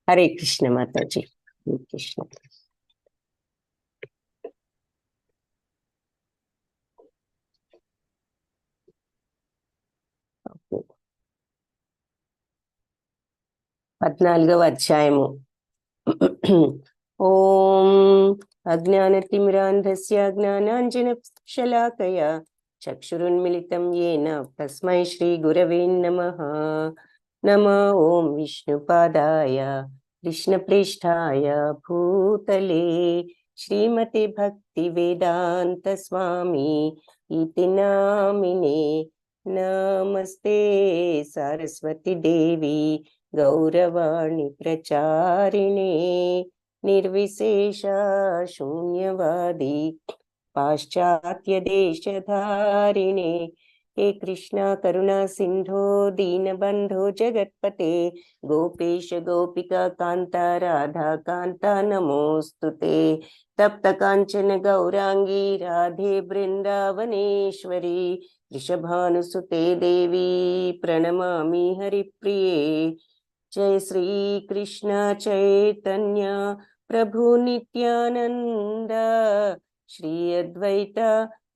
हरे कृष्ण माता जी। कृष्ण। పద్నాలుగవ అధ్యాయము. ఓం అజ్ఞానతిమిరాంధస్య జ్ఞానాంజనశలాకయా చక్షురున్మిళితం येन తస్మై శ్రీ గురవే నమః. నమో ఓం విష్ణుపాదాయ కృష్ణప్రేష్ఠాయ భూతలే శ్రీమతే భక్తి వేదాంత స్వామి ఇతి నామినే. నమస్తే సరస్వతి దేవి గౌరవాణి ప్రచారిణే నిర్విశేష శూన్యవాది పాశ్చాత్య దేశధారిణే. हे कृष्णा करुणा सिंधो दीनबंधो जगत्पते गोपेश गोपिका कांता राधा कांता नमोस्तुते. तप्त कांचन गौरांगी राधे वृंदावनेश्वरी वृषभानुसुते देवी प्रणमामि हरिप्रिये. जय श्री कृष्ण चैतन्य प्रभु नित्यानंद श्री अद्वैत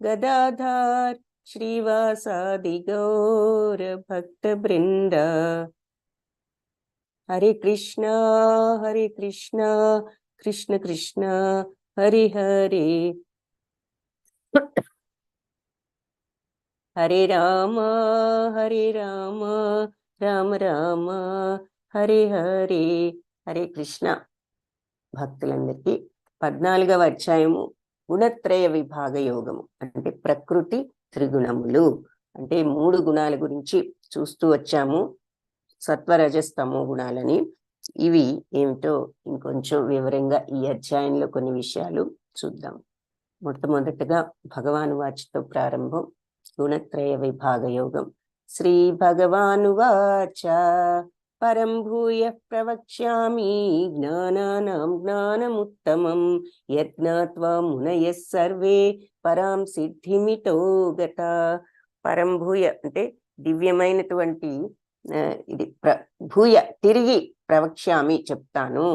गदाधर श्रीवासादि गौर भक्त वृंद. हरे कृष्णा कृष्ण कृष्ण हरे हरे हरे राम राम राम हरे हरे. हरे कृष्ण. భక్తులందరికీ 14వ అధ్యాయము గుణత్రయ విభాగ యోగము అంటే ప్రకృతి త్రిగుణములు అంటే 3 గుణాల గురించి చూస్తూ వచ్చాము. సత్వరజస్తమో గుణాలని. ఇవి ఏమిటో ఇంకొంచెం వివరంగా ఈ అధ్యాయంలో కొన్ని విషయాలు చూద్దాం. మొట్టమొదటగా భగవాను వాచతో ప్రారంభం. గుణత్రయ విభాగ యోగం. శ్రీ భగవాను వాచ పరం భూయ ప్రవక్ష్యామి జ్ఞానానాం జ్ఞానముత్తమం యజ్ఞాత్వా మునయః సర్వే పరాం సిద్ధిమితో గతా. పరం భూయ అంటే దివ్యమైనటువంటి ఇది భూయ తిరిగి ప్రవక్ష్యామి చెప్తాను.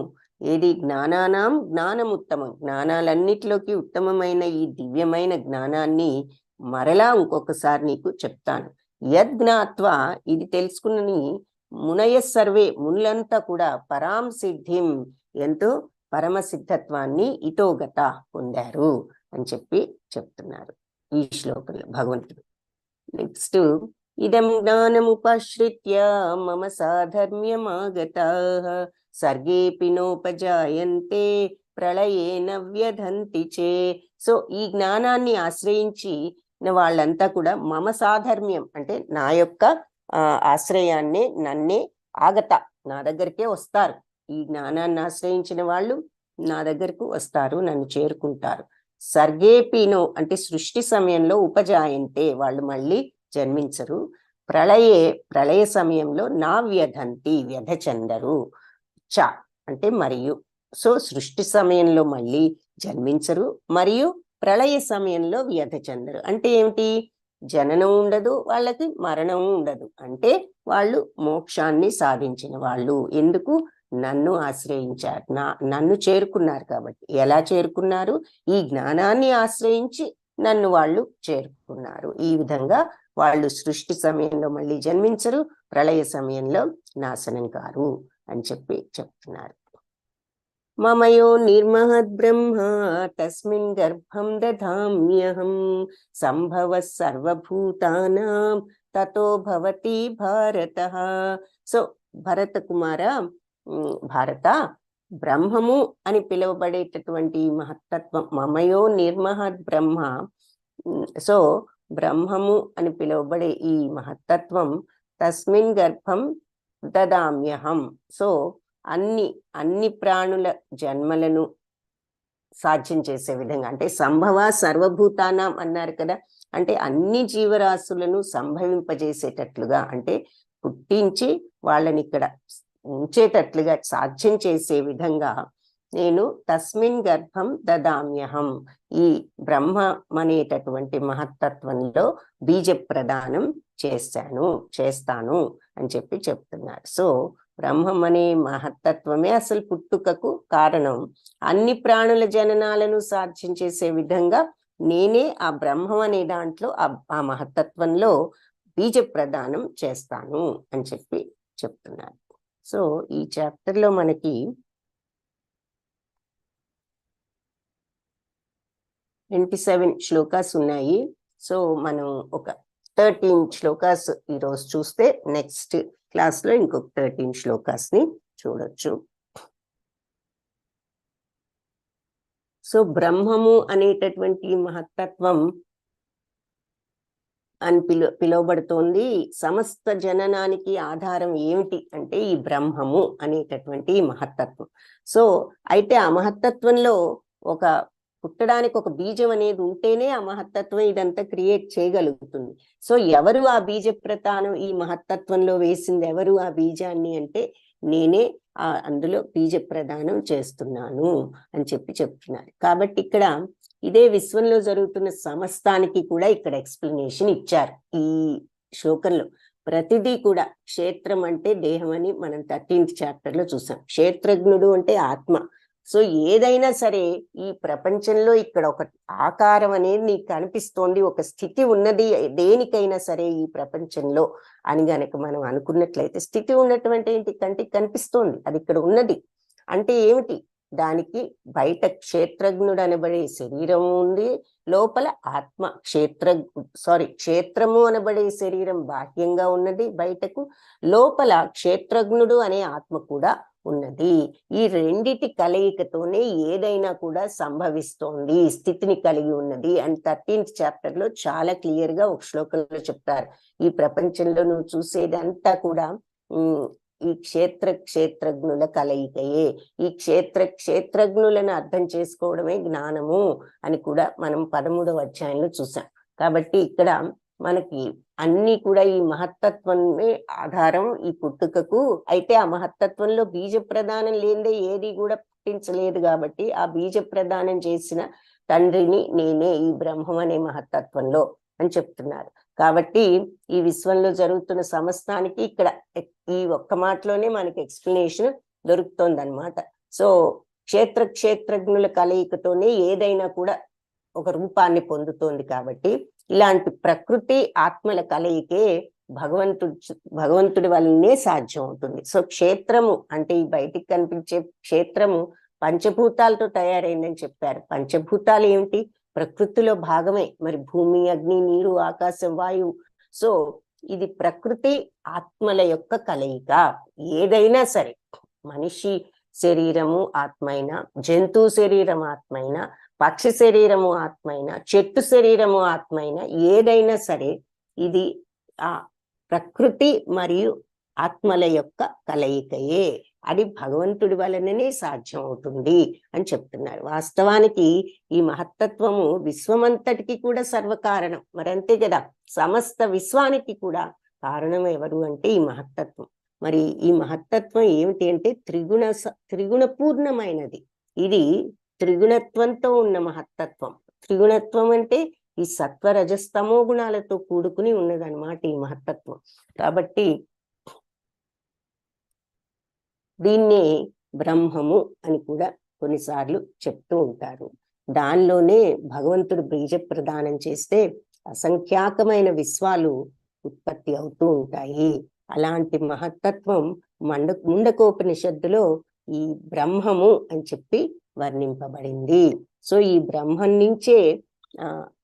ఏది? జ్ఞానానాం జ్ఞానముత్తమం, జ్ఞానాలన్నిటిలోకి ఉత్తమమైన ఈ దివ్యమైన జ్ఞానాన్ని మరలా ఇంకొకసారి నీకు చెప్తాను. యజ్ఞాత్వా ఇది తెలుసుకుని మునయః సర్వే మునులంతా కూడా పరాం సిద్ధిం ఎంతో పరమసిద్ధత్వాన్ని ఇతోగత పొందారు అని చెప్పి చెప్తున్నారు ఈ శ్లోకంలో భగవంతుడు. నెక్స్ట్, ఇదం జ్ఞానముపశ్రిత్య మమ సాధర్మ్యమాగతాః సర్గేపి నోపజాయంతే ప్రళయేన వ్యధంతి చే. సో ఈ జ్ఞానాన్ని ఆశ్రయించి వాళ్ళంతా కూడా మమ సాధర్మ్యం అంటే నా యొక్క ఆశ్రయాన్నే నన్నే ఆగత నా దగ్గరికే వస్తారు. ఈ జ్ఞానాన్ని ఆశ్రయించిన వాళ్ళు నా దగ్గరకు వస్తారు, నన్ను చేరుకుంటారు. సర్గేపినో అంటే సృష్టి సమయంలో ఉపజాయంతే వాళ్ళు మళ్ళీ జన్మించరు. ప్రళయ సమయంలో నా వ్యధంతి వ్యధ చెందరు. చ అంటే మరియు. సో సృష్టి సమయంలో మళ్ళీ జన్మించరు మరియు ప్రళయ సమయంలో వ్యధ చెందరు. అంటే ఏమిటి? జననం ఉండదు, వాళ్ళకి మరణం ఉండదు. అంటే వాళ్ళు మోక్షాన్ని సాధించిన వాళ్ళు. ఎందుకు? నన్ను ఆశ్రయించారు, నన్ను చేరుకున్నారు కాబట్టి. ఎలా చేరుకున్నారు? ఈ జ్ఞానాన్ని ఆశ్రయించి నన్ను వాళ్ళు చేరుకున్నారు. ఈ విధంగా వాళ్ళు సృష్టి సమయంలో మళ్ళీ జన్మించరు, ప్రళయ సమయంలో నాశనం కారు అని చెప్పి చెప్తున్నారు. మమయో నిర్మహద్ బ్రహ్మ తస్మిన్ గర్భం దధామ్యహం సంభవ సర్వభూతానాం తతో భవతి భారతః. సో భరత కుమార, భారత, బ్రహ్మము అని పిలువబడేటటువంటి మహత్తత్వం మమయో నిర్మహద్ బ్రహ్మ. సో బ్రహ్మము అని పిలువబడే ఈ మహత్తత్వం తస్మిన్ గర్భం దదామ్యహం. సో అన్ని ప్రాణుల జన్మలను సాధ్యం చేసే విధంగా అంటే సంభవ సర్వభూతానాం అన్నారు కదా. అంటే అన్ని జీవరాశులను సంభవింపజేసేటట్లుగా అంటే పుట్టించి వాళ్ళని ఇక్కడ ఉంచేటట్లుగా సాధ్యం చేసే విధంగా నేను తస్మిన్ గర్భం దదామ్యహం ఈ బ్రహ్మ అనేటటువంటి మహత్తత్వంలో బీజ ప్రదానం చేస్తాను అని చెప్పి చెప్తున్నారు. సో బ్రహ్మం అనే మహత్తత్వమే అసలు పుట్టుకకు కారణం. అన్ని ప్రాణుల జననాలను సాధ్యం చేసే విధంగా నేనే ఆ బ్రహ్మం అనే దాంట్లో ఆ మహత్తత్వంలో బీజ ప్రదానం చేస్తాను అని చెప్పి చెప్తున్నారు. సో ఈ చాప్టర్ లో మనకి 27 శ్లోకాస్ ఉన్నాయి. సో మనం ఒక 13 శ్లోకాస్ ఈరోజు చూస్తే నెక్స్ట్ క్లాస్ లో ఇంకొక 13 శ్లోకాస్ ని చూడొచ్చు. సో బ్రహ్మము అనేటటువంటి మహత్తత్వం అని పిలువబడుతోంది. సమస్త జననానికి ఆధారం ఏమిటి అంటే ఈ బ్రహ్మము అనేటటువంటి మహత్తత్వం. సో అయితే ఆ మహత్తత్వంలో ఒక పుట్టడానికి ఒక బీజం అనేది ఉంటేనే ఆ మహత్తత్వం ఇదంతా క్రియేట్ చేయగలుగుతుంది. సో ఎవరు ఆ బీజ ప్రతానం ఈ మహత్తత్వంలో వేసింది, ఎవరు ఆ బీజాన్ని అంటే నేనే అందులో బీజ ప్రదానం చేస్తున్నాను అని చెప్పి చెప్తున్నారు. కాబట్టి ఇక్కడ ఇదే విశ్వంలో జరుగుతున్న సమస్తానికి కూడా ఇక్కడ ఎక్స్ప్లెనేషన్ ఇచ్చారు. ఈ శ్లోకంలో ప్రతిదీ కూడా క్షేత్రం అంటే దేహం అని మనం 13th చాప్టర్ లో చూసాం. క్షేత్రజ్ఞుడు అంటే ఆత్మ. సో ఏదైనా సరే ఈ ప్రపంచంలో ఇక్కడ ఒక ఆకారం అనేది నీకు కనిపిస్తోంది, ఒక స్థితి ఉన్నది దేనికైనా సరే ఈ ప్రపంచంలో అని గనక మనం అనుకున్నట్లయితే, స్థితి ఉన్నటువంటి ఏంటి, కంటికి కనిపిస్తోంది, అది ఇక్కడ ఉన్నది అంటే ఏమిటి, దానికి బయట క్షేత్రజ్ఞుడు అనబడే శరీరం ఉంది, లోపల ఆత్మ క్షేత్రము అనబడే శరీరం బాహ్యంగా ఉన్నది బయటకు, లోపల క్షేత్రజ్ఞుడు అనే ఆత్మ కూడా ఉన్నది. ఈ రెండిటి కలయికతోనే ఏదైనా కూడా సంభవిస్తోంది, స్థితిని కలిగి ఉన్నది అని 13th చాప్టర్ లో చాలా క్లియర్ గా ఒక శ్లోకంలో చెప్తారు. ఈ ప్రపంచంలో నువ్వు చూసేదంతా కూడా ఈ క్షేత్రజ్ఞుల కలయికయే. ఈ క్షేత్రజ్ఞులను అర్థం చేసుకోవడమే జ్ఞానము అని కూడా మనం 13వ అధ్యాయంలో చూసాం. కాబట్టి ఇక్కడ మనకి అన్ని కూడా ఈ మహత్తత్వమే ఆధారం ఈ పుట్టుకకు. అయితే ఆ మహత్తత్వంలో బీజ ప్రదానం లేనిదే ఏది కూడా పుట్టించలేదు. కాబట్టి ఆ బీజ ప్రదానం చేసిన తండ్రిని నేనే ఈ బ్రహ్మం అనే మహత్తత్వంలో అని చెప్తున్నారు. కాబట్టి ఈ విశ్వంలో జరుగుతున్న సమస్తానికి ఇక్కడ ఈ ఒక్క మాటలోనే మనకి ఎక్స్ప్లెనేషన్ దొరుకుతోంది అనమాట. సో క్షేత్రజ్ఞుల కలయికతోనే ఏదైనా కూడా ఒక రూపాన్ని పొందుతోంది. కాబట్టి ఇలాంటి ప్రకృతి ఆత్మల కలయికే భగవంతుడి వల్లనే సాధ్యం అవుతుంది. సో క్షేత్రము అంటే ఈ బయటికి కనిపించే క్షేత్రము పంచభూతాలతో తయారైందని చెప్పారు. పంచభూతాలు ఏమిటి, ప్రకృతిలో భాగమే. మరి భూమి, అగ్ని, నీరు, ఆకాశం, వాయువు. సో ఇది ప్రకృతి ఆత్మల యొక్క కలయిక. ఏదైనా సరే, మనిషి శరీరము ఆత్మైనా, జంతు శరీరం ఆత్మైనా, పక్షి శరీరము ఆత్మైనా, చెట్టు శరీరము ఆత్మైనా, ఏదైనా సరే ఇది ఆ ప్రకృతి మరియు ఆత్మల యొక్క కలయికయే. అది భగవంతుడి వలననే సాధ్యం అవుతుంది అని చెప్తున్నారు. వాస్తవానికి ఈ మహత్తత్వము విశ్వమంతటికి కూడా సర్వకారణం. మరి అంతే కదా, సమస్త విశ్వానికి కూడా కారణం ఎవరు అంటే ఈ మహత్తత్వం. మరి ఈ మహత్తత్వం ఏమిటి అంటే త్రిగుణ పూర్ణమైనది. ఇది త్రిగుణత్వంతో ఉన్న మహత్తత్వం. త్రిగుణత్వం అంటే ఈ సత్వ రజస్తమో గుణాలతో కూడుకుని ఉన్నదన్నమాట ఈ మహత్తత్వం. కాబట్టి దీన్నే బ్రహ్మము అని కూడా కొన్నిసార్లు చెప్తూ ఉంటారు. దానిలోనే భగవంతుడు బీజ ప్రదానం చేస్తే అసంఖ్యాకమైన విశ్వాలు ఉత్పత్తి అవుతూ ఉంటాయి. అలాంటి మహత్తత్వం ముండకోపనిషత్తులో ఈ బ్రహ్మము అని చెప్పి వర్ణింపబడింది. సో ఈ బ్రహ్మం నుంచే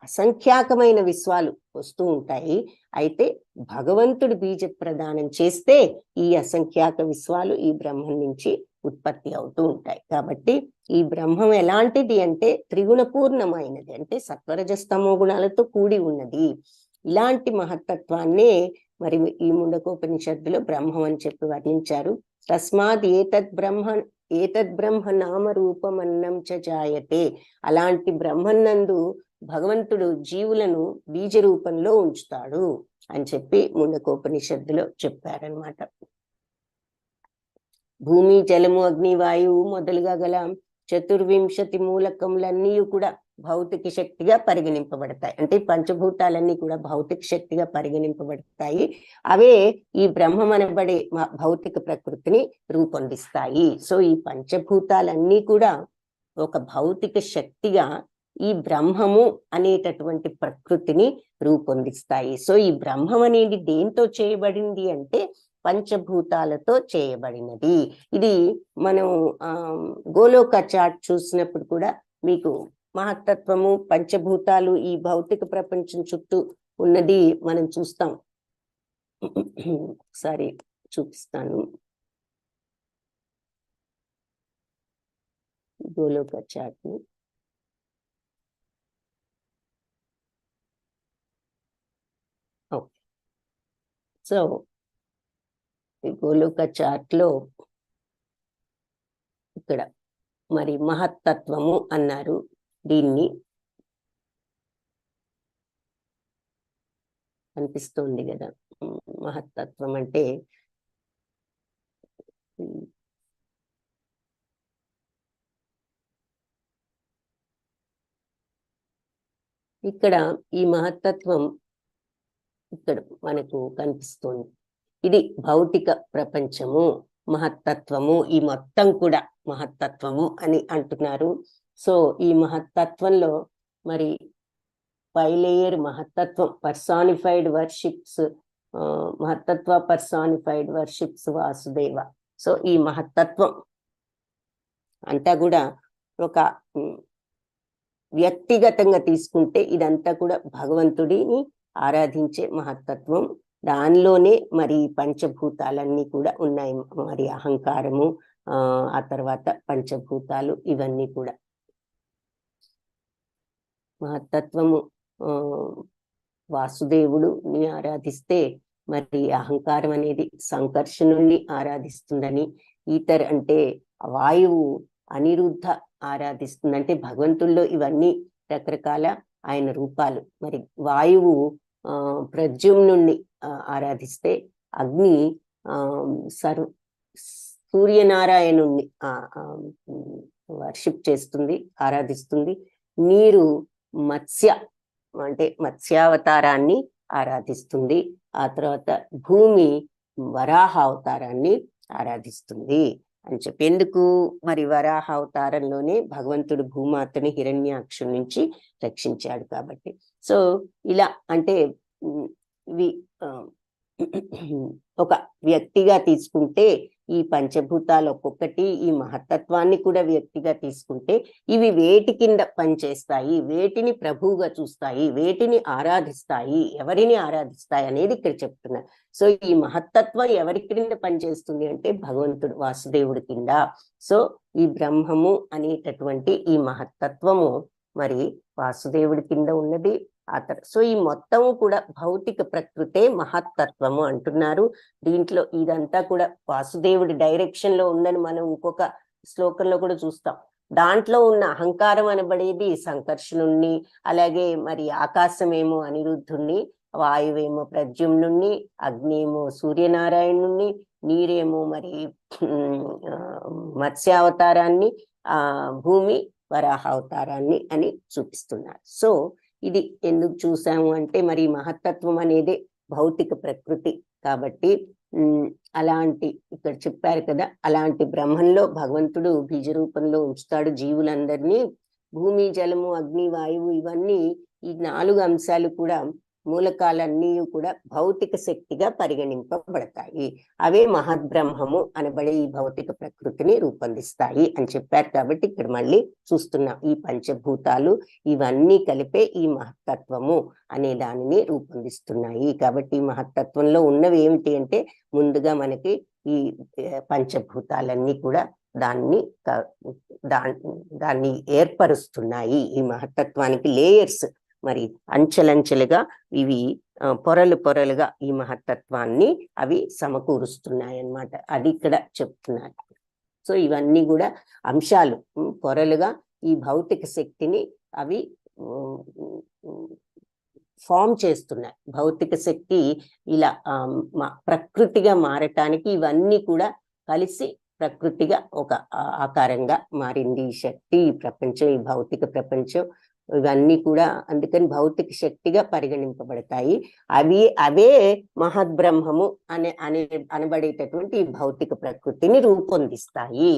అసంఖ్యాకమైన విశ్వాలు వస్తూ ఉంటాయి. అయితే భగవంతుడు బీజ ప్రదానం చేస్తే ఈ అసంఖ్యాక విశ్వాలు ఈ బ్రహ్మం నుంచి ఉత్పత్తి అవుతూ ఉంటాయి. కాబట్టి ఈ బ్రహ్మం ఎలాంటిది అంటే త్రిగుణ పూర్ణమైనది, అంటే సత్వరజస్తమో గుణాలతో కూడి ఉన్నది. ఇలాంటి మహత్తత్వాన్నే మరి ఈ ముండకోపనిషత్తులో బ్రహ్మం అని చెప్పి వర్ణించారు. తస్మాత్ ఏతద్ బ్రహ్మ నామ రూపమన్నం చ జాయతే. అలాంటి బ్రహ్మన్నందు భగవంతుడు జీవులను బీజ రూపంలో ఉంచుతాడు అని చెప్పి ముండకోపనిషత్తులో చెప్పారనమాట. భూమి, జలము, అగ్ని, వాయువు మొదలుగా గల 24 మూలకములన్నీ కూడా భౌతిక శక్తిగా పరిగణింపబడతాయి. అంటే పంచభూతాలన్నీ కూడా భౌతిక శక్తిగా పరిగణింపబడతాయి. అవే ఈ బ్రహ్మం అనబడే భౌతిక ప్రకృతిని రూపొందిస్తాయి. సో ఈ పంచభూతాలన్నీ కూడా ఒక భౌతిక శక్తిగా ఈ బ్రహ్మము అనేటటువంటి ప్రకృతిని రూపొందిస్తాయి. సో ఈ బ్రహ్మం అనేది దేంతో చేయబడింది అంటే పంచభూతాలతో చేయబడినది. ఇది మనం గోలోక చార్ట్ చూసినప్పుడు కూడా మీకు మహత్తత్వము, పంచభూతాలు ఈ భౌతిక ప్రపంచం చుట్టూ ఉన్నది మనం చూస్తాం. ఒకసారి చూపిస్తాను గోలోక చార్ట్ ని. సో ఈ గోలోక చార్ట్ లో ఇక్కడ మరి మహత్తత్వము అన్నారు. దీన్ని అనిపిస్తుంది కదా, మహత్తత్వం అంటే ఇక్కడ ఈ మహత్తత్వం ఇక్కడ మనకు కనిపిస్తుంది. ఇది భౌతిక ప్రపంచము, మహత్తత్వము, ఈ మొత్తం కూడా మహత్తత్వము అని అంటున్నారు. సో ఈ మహత్తత్వంలో మరి 5 లేయర్ మహత్తత్వం పర్సానిఫైడ్ వర్షిప్స్, మహత్తత్వ పర్సానిఫైడ్ వర్షిప్స్ వాసుదేవ. సో ఈ మహత్తత్వం అంతా కూడా ఒక వ్యక్తిగతంగా తీసుకుంటే ఇదంతా కూడా భగవంతుడిని ఆరాధించే మహత్తత్వం. దానిలోనే మరి పంచభూతాలన్నీ కూడా ఉన్నాయి. మరి అహంకారము, ఆ తర్వాత పంచభూతాలు, ఇవన్నీ కూడా మహత్తత్వము. వాసుదేవుడుని ఆరాధిస్తే మరి అహంకారం అనేది సంకర్షణుణ్ణి ఆరాధిస్తుందని, ఈతర్ అంటే వాయువు అనిరుద్ధ ఆరాధిస్తుంది. అంటే భగవంతుల్లో ఇవన్నీ రకరకాల ఆయన రూపాలు. మరి వాయువు ప్రద్యుమ్నుణ్ణి ఆరాధిస్తే, అగ్ని సూర్యనారాయణుణ్ణి వర్షిప్ చేస్తుంది, ఆరాధిస్తుంది. నీరు మత్స్య అంటే మత్స్యావతారాన్ని ఆరాధిస్తుంది. ఆ తర్వాత భూమి వరాహ అవతారాన్ని ఆరాధిస్తుంది అని చెప్పి. ఎందుకు మరి వరాహ అవతారంలోనే భగవంతుడు భూమాతని హిరణ్యాక్షుడి నుంచి రక్షించాడు కాబట్టి. సో ఇలా అంటే ఇవి ఒక వ్యక్తిగా తీసుకుంటే ఈ పంచభూతాలు ఒక్కొక్కటి, ఈ మహత్తత్వాన్ని కూడా వ్యక్తిగా తీసుకుంటే ఇవి వేటి కింద పనిచేస్తాయి, వేటిని ప్రభువుగా చూస్తాయి, వేటిని ఆరాధిస్తాయి, ఎవరిని ఆరాధిస్తాయి అనేది ఇక్కడ చెప్తున్నారు. సో ఈ మహత్తత్వం ఎవరి కింద పనిచేస్తుంది అంటే భగవంతుడు వాసుదేవుడి కింద. సో ఈ బ్రహ్మము అనేటటువంటి ఈ మహత్తత్వము మరి వాసుదేవుడి కింద ఉన్నది. సో ఈ మొత్తము కూడా భౌతిక ప్రకృతే మహత్తత్వము అంటున్నారు. దీంట్లో ఇదంతా కూడా వాసుదేవుడి డైరెక్షన్ లో ఉందని మనం ఇంకొక శ్లోకంలో కూడా చూస్తాం. దాంట్లో ఉన్న అహంకారం అనబడేది సంకర్షణుణ్ణి, అలాగే మరి ఆకాశమేమో అనిరుద్ధుణ్ణి, వాయువేమో ప్రద్యుమ్నుణ్ణి, అగ్నేమో సూర్యనారాయణుణ్ణి, నీరేమో మరి మత్స్యావతారాన్ని, భూమి వరాహ అవతారాన్ని అని చూపిస్తున్నారు. సో ఇది ఎందుకు చూసాము అంటే మరి మహత్తత్వం అనేది భౌతిక ప్రకృతి కాబట్టి అలాంటి ఇక్కడ చెప్పారు కదా, అలాంటి బ్రహ్మంలో భగవంతుడు బీజ రూపంలో ఉంచుతాడు జీవులందరినీ. భూమి, జలము, అగ్ని, వాయువు ఇవన్నీ ఈ 4 అంశాలు కూడా మూలకాలన్నీ కూడా భౌతిక శక్తిగా పరిగణింపబడతాయి. అవే మహద్బ్రహ్మము అనబడే ఈ భౌతిక ప్రకృతిని రూపొందిస్తాయి అని చెప్పారు. కాబట్టి ఇక్కడ మళ్ళీ చూస్తున్నాం, ఈ పంచభూతాలు ఇవన్నీ కలిపే ఈ మహత్తత్వము అనే దానిని రూపొందిస్తున్నాయి. కాబట్టి ఈ మహత్తత్వంలో ఉన్నవి ఏమిటి అంటే ముందుగా మనకి ఈ పంచభూతాలన్నీ కూడా దాన్ని ఏర్పరుస్తున్నాయి. ఈ మహత్తత్వానికి లేయర్స్, మరి అంచెలంచెలుగా ఇవి పొరలుగా ఈ మహత్తత్వాన్ని అవి సమకూరుస్తున్నాయి అన్నమాట. అది ఇక్కడ చెప్తున్నారు. సో ఇవన్నీ కూడా అంశాలు పొరలుగా ఈ భౌతిక శక్తిని అవి ఫామ్ చేస్తున్నాయి. భౌతిక శక్తి ఇలా ప్రకృతిగా మారటానికి ఇవన్నీ కూడా కలిసి ప్రకృతిగా ఒక ఆకారంగా మారింది. ఈ శక్తి, ఈ ప్రపంచం, ఈ భౌతిక ప్రపంచం ఇవన్నీ కూడా అందుకని భౌతిక శక్తిగా పరిగణింపబడతాయి. అవే మహద్బ్రహ్మము అనబడేటటువంటి ఈ భౌతిక ప్రకృతిని రూపొందిస్తాయి.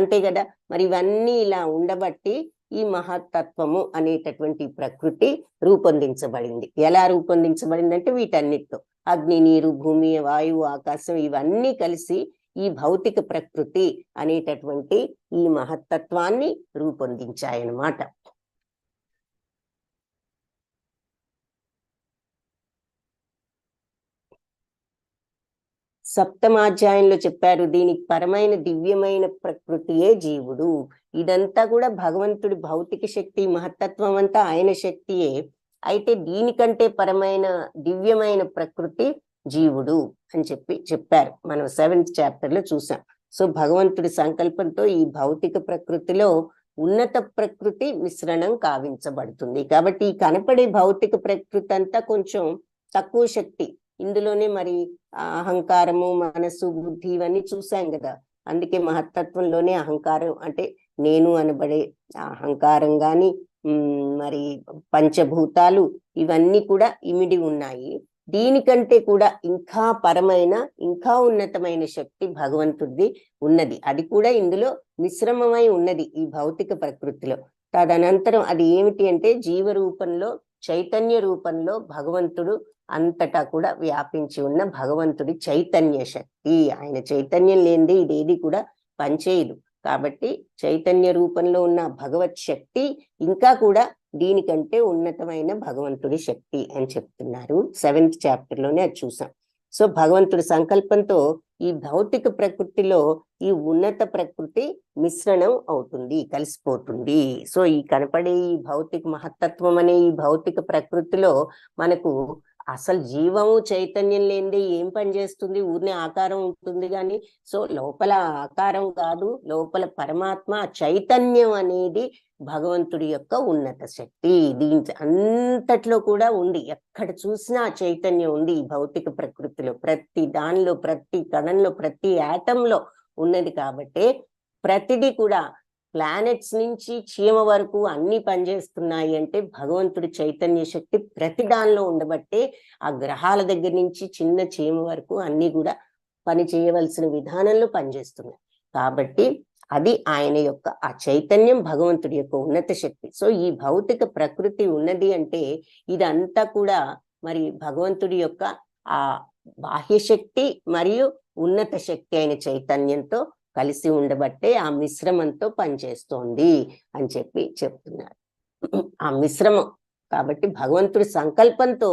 అంతే కదా. మరి ఇవన్నీ ఇలా ఉండబట్టి ఈ మహత్తత్వము అనేటటువంటి ప్రకృతి రూపొందించబడింది. ఎలా రూపొందించబడింది అంటే వీటన్నిటితో అగ్ని, నీరు, భూమి, వాయువు, ఆకాశం ఇవన్నీ కలిసి ఈ భౌతిక ప్రకృతి అనేటటువంటి ఈ మహత్తత్వాన్ని రూపొందించాయన్నమాట. సప్తమాధ్యాయంలో చెప్పారు, దీనికి పరమైన దివ్యమైన ప్రకృతియే జీవుడు. ఇదంతా కూడా భగవంతుడి భౌతిక శక్తి, మహత్తత్వం అంతా ఆయన శక్తియే. అయితే దీనికంటే పరమైన దివ్యమైన ప్రకృతి జీవుడు అని చెప్పారు. మనం 7th చాప్టర్ లో చూసాం. సో భగవంతుడి సంకల్పంతో ఈ భౌతిక ప్రకృతిలో ఉన్నత ప్రకృతి మిశ్రణం కావించబడుతుంది. కాబట్టి ఈ కనపడే భౌతిక ప్రకృతి అంతా కొంచెం తక్కువ శక్తి. ఇందులోనే మరి అహంకారము, మనసు, బుద్ధి ఇవన్నీ చూసాం కదా. అందుకే మహత్తత్వంలోనే అహంకారం అంటే నేను అనబడే అహంకారం గాని, మరి పంచభూతాలు ఇవన్నీ కూడా ఇమిడి ఉన్నాయి. దీనికంటే కూడా ఇంకా పరమైన, ఇంకా ఉన్నతమైన శక్తి భగవంతుడిది ఉన్నది. అది కూడా ఇందులో మిశ్రమమై ఉన్నది ఈ భౌతిక ప్రకృతిలో. తదనంతరం అది ఏమిటి అంటే జీవ రూపంలో, చైతన్య రూపంలో భగవంతుడు అంతటా కూడా వ్యాపించి ఉన్న భగవంతుడి చైతన్య శక్తి. ఆయన చైతన్యం లేనిది ఇదేది కూడా పనిచేయదు. కాబట్టి చైతన్య రూపంలో ఉన్న భగవత్ శక్తి ఇంకా కూడా దీనికంటే ఉన్నతమైన భగవంతుడి శక్తి అని చెప్తున్నారు. 7th చాప్టర్లోనే అది చూసాం. సో భగవంతుడి సంకల్పంతో ఈ భౌతిక ప్రకృతిలో ఈ ఉన్నత ప్రకృతి మిశ్రణం అవుతుంది, కలిసిపోతుంది. సో ఈ కనపడే ఈ భౌతిక మహత్తత్వం అనే ఈ భౌతిక ప్రకృతిలో మనకు అసలు జీవము చైతన్యం లేనిదే ఏం పని చేస్తుంది? ఊరినే ఆకారం ఉంటుంది కానీ. సో లోపల ఆకారం కాదు, లోపల పరమాత్మ చైతన్యం అనేది భగవంతుడి యొక్క ఉన్నత శక్తి. దీని అంతట్లో కూడా ఉంది. ఎక్కడ చూసినా చైతన్యం ఉంది ఈ భౌతిక ప్రకృతిలో. ప్రతి దానిలో, ప్రతి కణంలో, ప్రతి యాటంలో ఉన్నది. కాబట్టి ప్రతిదీ కూడా ప్లానెట్స్ నుంచి చీమ వరకు అన్ని పనిచేస్తున్నాయి అంటే భగవంతుడి చైతన్య శక్తి ప్రతి దానిలో ఉండబట్టే ఆ గ్రహాల దగ్గర నుంచి చిన్న చీమ వరకు అన్ని కూడా పని చేయవలసిన విధానంలో పనిచేస్తున్నాయి. కాబట్టి అది ఆయన యొక్క ఆ చైతన్యం భగవంతుడి యొక్క ఉన్నత శక్తి. సో ఈ భౌతిక ప్రకృతి ఉన్నది అంటే ఇదంతా కూడా మరి భగవంతుడి యొక్క ఆ బాహ్య శక్తి మరియు ఉన్నత శక్తి అయిన చైతన్యంతో కలిసి ఉండబట్టే ఆ మిశ్రమంతో పనిచేస్తోంది అని చెప్తున్నారు. ఆ మిశ్రమం కాబట్టి భగవంతుడి సంకల్పంతో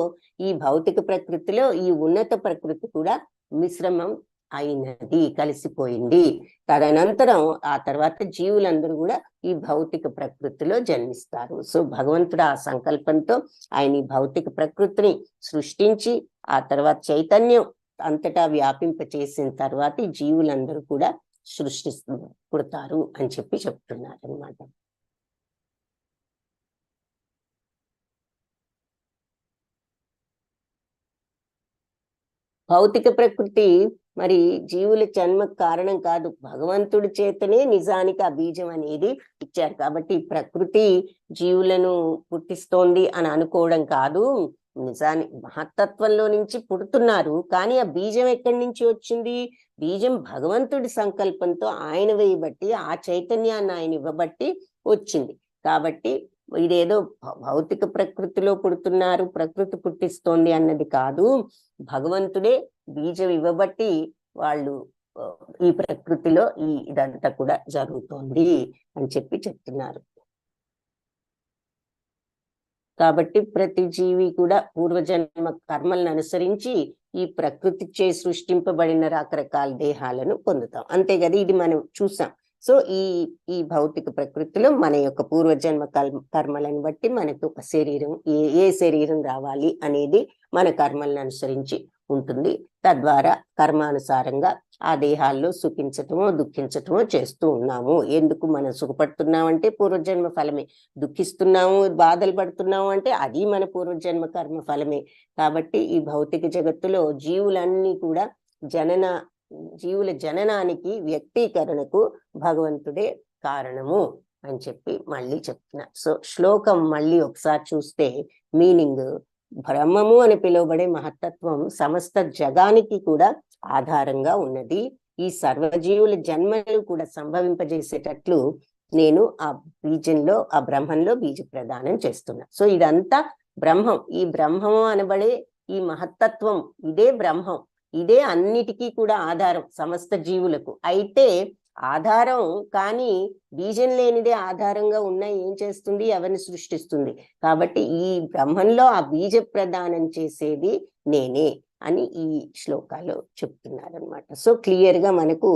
ఈ భౌతిక ప్రకృతిలో ఈ ఉన్నత ప్రకృతి కూడా మిశ్రమం అయినది, కలిసిపోయింది. తదనంతరం ఆ తర్వాత జీవులందరూ కూడా ఈ భౌతిక ప్రకృతిలో జన్మిస్తారు. సో భగవంతుడు ఆ సంకల్పంతో ఆయన ఈ భౌతిక ప్రకృతిని సృష్టించి ఆ తర్వాత చైతన్యం అంతటా వ్యాపింప చేసిన తర్వాత ఈ జీవులందరూ కూడా పుడతారు అని చెప్తున్నారు అన్నమాట. భౌతిక ప్రకృతి మరి జీవుల జన్మకు కారణం కాదు, భగవంతుడి చేతనే నిజానికి ఆ బీజం అనేది ఇచ్చారు. కాబట్టి ప్రకృతి జీవులను పుట్టిస్తోంది అని అనుకోవడం కాదు. నిజానికి మహత్తత్వంలో నుంచి పుడుతున్నారు, కానీ ఆ బీజం ఎక్కడి నుంచి వచ్చింది? బీజం భగవంతుడి సంకల్పంతో ఆయన వేయబట్టి, ఆ చైతన్యాన్ని ఆయన ఇవ్వబట్టి వచ్చింది. కాబట్టి ఇదేదో భౌతిక ప్రకృతిలో పుడుతున్నారు, ప్రకృతి పుట్టిస్తోంది అన్నది కాదు. భగవంతుడే బీజం ఇవ్వబట్టి వాళ్ళు ఈ ప్రకృతిలో ఇదంతా కూడా జరుగుతోంది అని చెప్తున్నారు. కాబట్టి ప్రతి జీవి కూడా పూర్వజన్మ కర్మలను అనుసరించి ఈ ప్రకృతి చే సృష్టింపబడిన రకరకాల దేహాలను పొందుతాం. అంతే కదా, ఇది మనం చూసాం. సో ఈ భౌతిక ప్రకృతిలో మన యొక్క పూర్వజన్మ కర్మలను బట్టి మనకు ఒక శరీరం, ఏ శరీరం రావాలి అనేది మన కర్మలను అనుసరించి ఉంటుంది. తద్వారా కర్మానుసారంగా ఆ దేహాల్లో సుఖించటమో దుఃఖించటమో చేస్తూ ఉన్నాము. ఎందుకు మనం సుఖపడుతున్నామంటే పూర్వజన్మ ఫలమే, దుఃఖిస్తున్నాము, బాధలు పడుతున్నాము అంటే అది మన పూర్వజన్మ కర్మ ఫలమే. కాబట్టి ఈ భౌతిక జగత్తులో జీవులన్నీ కూడా జీవుల జననానికి, వ్యక్తీకరణకు భగవంతుడే కారణము అని చెప్పి మళ్ళీ చెప్తున్నారు. సో శ్లోకం మళ్ళీ ఒకసారి చూస్తే మీనింగ్, బ్రహ్మము అని పిలువబడే మహత్తత్వం సమస్త జగానికి కూడా ఆధారంగా ఉన్నది. ఈ సర్వజీవుల జన్మలు కూడా సంభవింపజేసేటట్లు నేను ఆ బీజంలో, ఆ బ్రహ్మంలో బీజ ప్రదానం చేస్తున్నా. సో ఇదంతా బ్రహ్మం. ఈ బ్రహ్మము అనబడే ఈ మహత్తత్వం, ఇదే బ్రహ్మం, ఇదే అన్నిటికీ కూడా ఆధారం సమస్త జీవులకు. అయితే ఆధారం కానీ బీజం లేనిదే ఆధారంగా ఉన్న ఏం చేస్తుంది, ఎవరిని సృష్టిస్తుంది. కాబట్టి ఈ బ్రహ్మంలో ఆ బీజ ప్రదానం చేసేది నేనే అని ఈ శ్లోకాలు చెప్తున్నారనమాట. సో క్లియర్ గా మనకు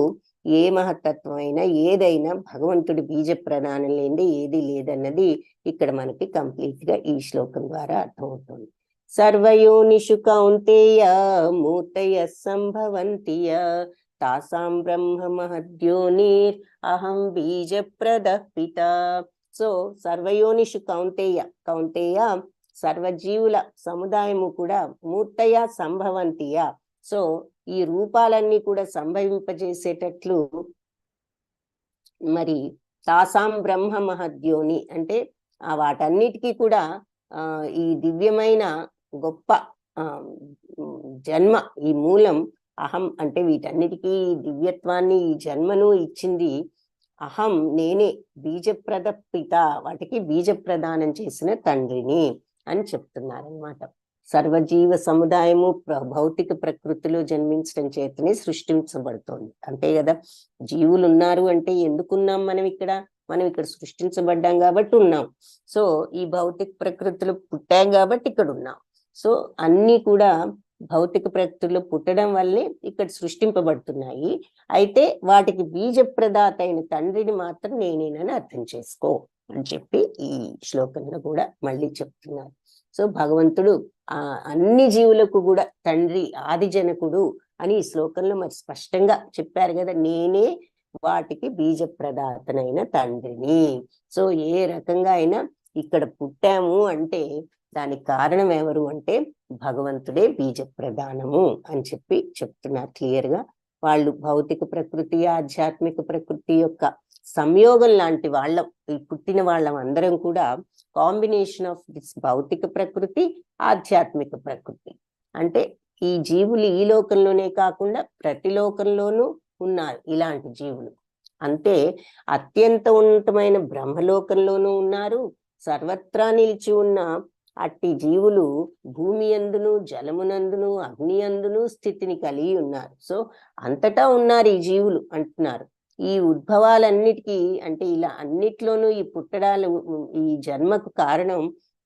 ఏ మహత్తత్వం అయినా ఏదైనా భగవంతుడి బీజ ప్రదానం లేనిది ఏది లేదన్నది ఇక్కడ మనకి కంప్లీట్ గా ఈ శ్లోకం ద్వారా అర్థమవుతుంది. సర్వయోనిషు కౌంతేయ మూర్తయ సంభవంతియ తాసాం బ్రహ్మ మహద్యోనిర్ అహం బీజ ప్రదపిత. సో సర్వయోనిషు కౌంతేయ, కౌంతేయ సర్వజీవుల సముదాయము కూడా మూర్తయ సంభవంతియ. సో ఈ రూపాలన్నీ కూడా సంభవింపజేసేటట్లు మరి తాసాం బ్రహ్మ మహద్యోని అంటే వాటన్నిటికీ కూడా ఈ దివ్యమైన గొప్ప జన్మ, ఈ మూలం అహం అంటే వీటన్నిటికీ దివ్యత్వాన్ని, ఈ జన్మను ఇచ్చింది అహం, నేనే, బీజప్రద పిత, వాటికి బీజ ప్రదానం చేసిన తండ్రిని అని చెప్తున్నారనమాట. సర్వజీవ సముదాయము భౌతిక ప్రకృతిలో జన్మించడం చేతనే సృష్టించబడుతోంది. అంతే కదా, జీవులు ఉన్నారు అంటే ఎందుకున్నాం మనం ఇక్కడ? మనం ఇక్కడ సృష్టించబడ్డాం కాబట్టి ఉన్నాం. సో ఈ భౌతిక ప్రకృతిలో పుట్టాం కాబట్టి ఇక్కడ ఉన్నాం. సో అన్ని కూడా భౌతిక ప్రకృతిలో పుట్టడం వల్లే ఇక్కడ సృష్టింపబడుతున్నాయి. అయితే వాటికి బీజ ప్రదాత అయిన తండ్రిని మాత్రం నేనేనని అర్థం చేసుకో అని చెప్పి ఈ శ్లోకంలో కూడా మళ్ళీ చెప్తున్నారు. సో భగవంతుడు అన్ని జీవులకు కూడా తండ్రి, ఆది జనకుడు అని ఈ శ్లోకంలో మరి స్పష్టంగా చెప్పారు కదా. నేనే వాటికి బీజ ప్రదాతనైన తండ్రిని. సో ఏ రకంగా అయినా ఇక్కడ పుట్టాము అంటే దానికి కారణం ఎవరు అంటే భగవంతుడే బీజ ప్రదానము అని చెప్పి చెప్తున్నారు క్లియర్ గా. వాళ్ళు భౌతిక ప్రకృతి, ఆధ్యాత్మిక ప్రకృతి యొక్క సంయోగం లాంటి వాళ్ళం. ఈ పుట్టిన వాళ్ళం అందరం కూడా కాంబినేషన్ ఆఫ్ దిస్ భౌతిక ప్రకృతి, ఆధ్యాత్మిక ప్రకృతి. అంటే ఈ జీవులు ఈ లోకంలోనే కాకుండా ప్రతి లోకంలోనూ ఉన్నారు ఇలాంటి జీవులు. అంతే అత్యంత ఉన్నతమైన బ్రహ్మలోకంలోనూ ఉన్నారు. సర్వత్రా నిలిచి ఉన్న అట్టి జీవులు భూమి అందును, జలమునందును, అగ్ని అందును స్థితిని కలిగి ఉన్నారు. సో అంతటా ఉన్నారు ఈ జీవులు అంటున్నారు. ఈ ఉద్భవాలన్నిటికీ అంటే ఇలా అన్నిట్లోనూ ఈ పుట్టడాలు, ఈ జన్మకు కారణం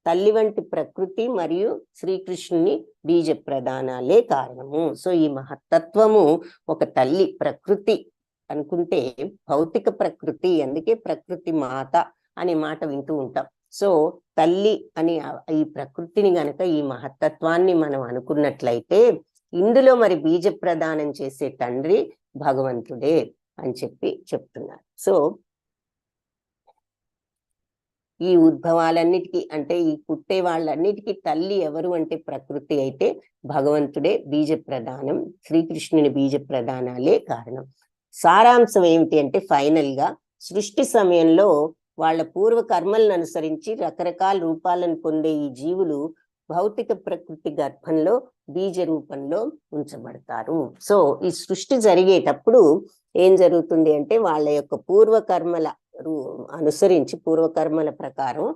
తల్లి వంటి ప్రకృతి మరియు శ్రీకృష్ణుని బీజ ప్రదానాలే కారణము. సో ఈ మహత్తత్వము ఒక తల్లి ప్రకృతి అనుకుంటే భౌతిక ప్రకృతి, అందుకే ప్రకృతి మాత అనే మాట వింటూ ఉంటాం. సో తల్లి అని ఈ ప్రకృతిని గనక, ఈ మహత్తత్వాన్ని మనం అనుకున్నట్లయితే ఇందులో మరి బీజ ప్రదానం చేసే తండ్రి భగవంతుడే అని చెప్పి చెప్తున్నారు. సో ఈ ఉద్భవాలన్నిటికీ అంటే ఈ పుట్టే వాళ్ళన్నిటికీ తల్లి ఎవరు అంటే ప్రకృతి అయితే భగవంతుడే బీజ ప్రదానం, శ్రీకృష్ణుని బీజ ప్రదానాలే కారణం. సారాంశం ఏమిటి అంటే ఫైనల్ గా సృష్టి సమయంలో వాళ్ళ పూర్వ కర్మలను అనుసరించి రకరకాల రూపాలను పొందే ఈ జీవులు భౌతిక ప్రకృతి గర్భంలో బీజ రూపంలో ఉంచబడతారు. సో ఈ సృష్టి జరిగేటప్పుడు ఏం జరుగుతుంది అంటే వాళ్ళ యొక్క పూర్వకర్మల అనుసరించి, పూర్వకర్మల ప్రకారం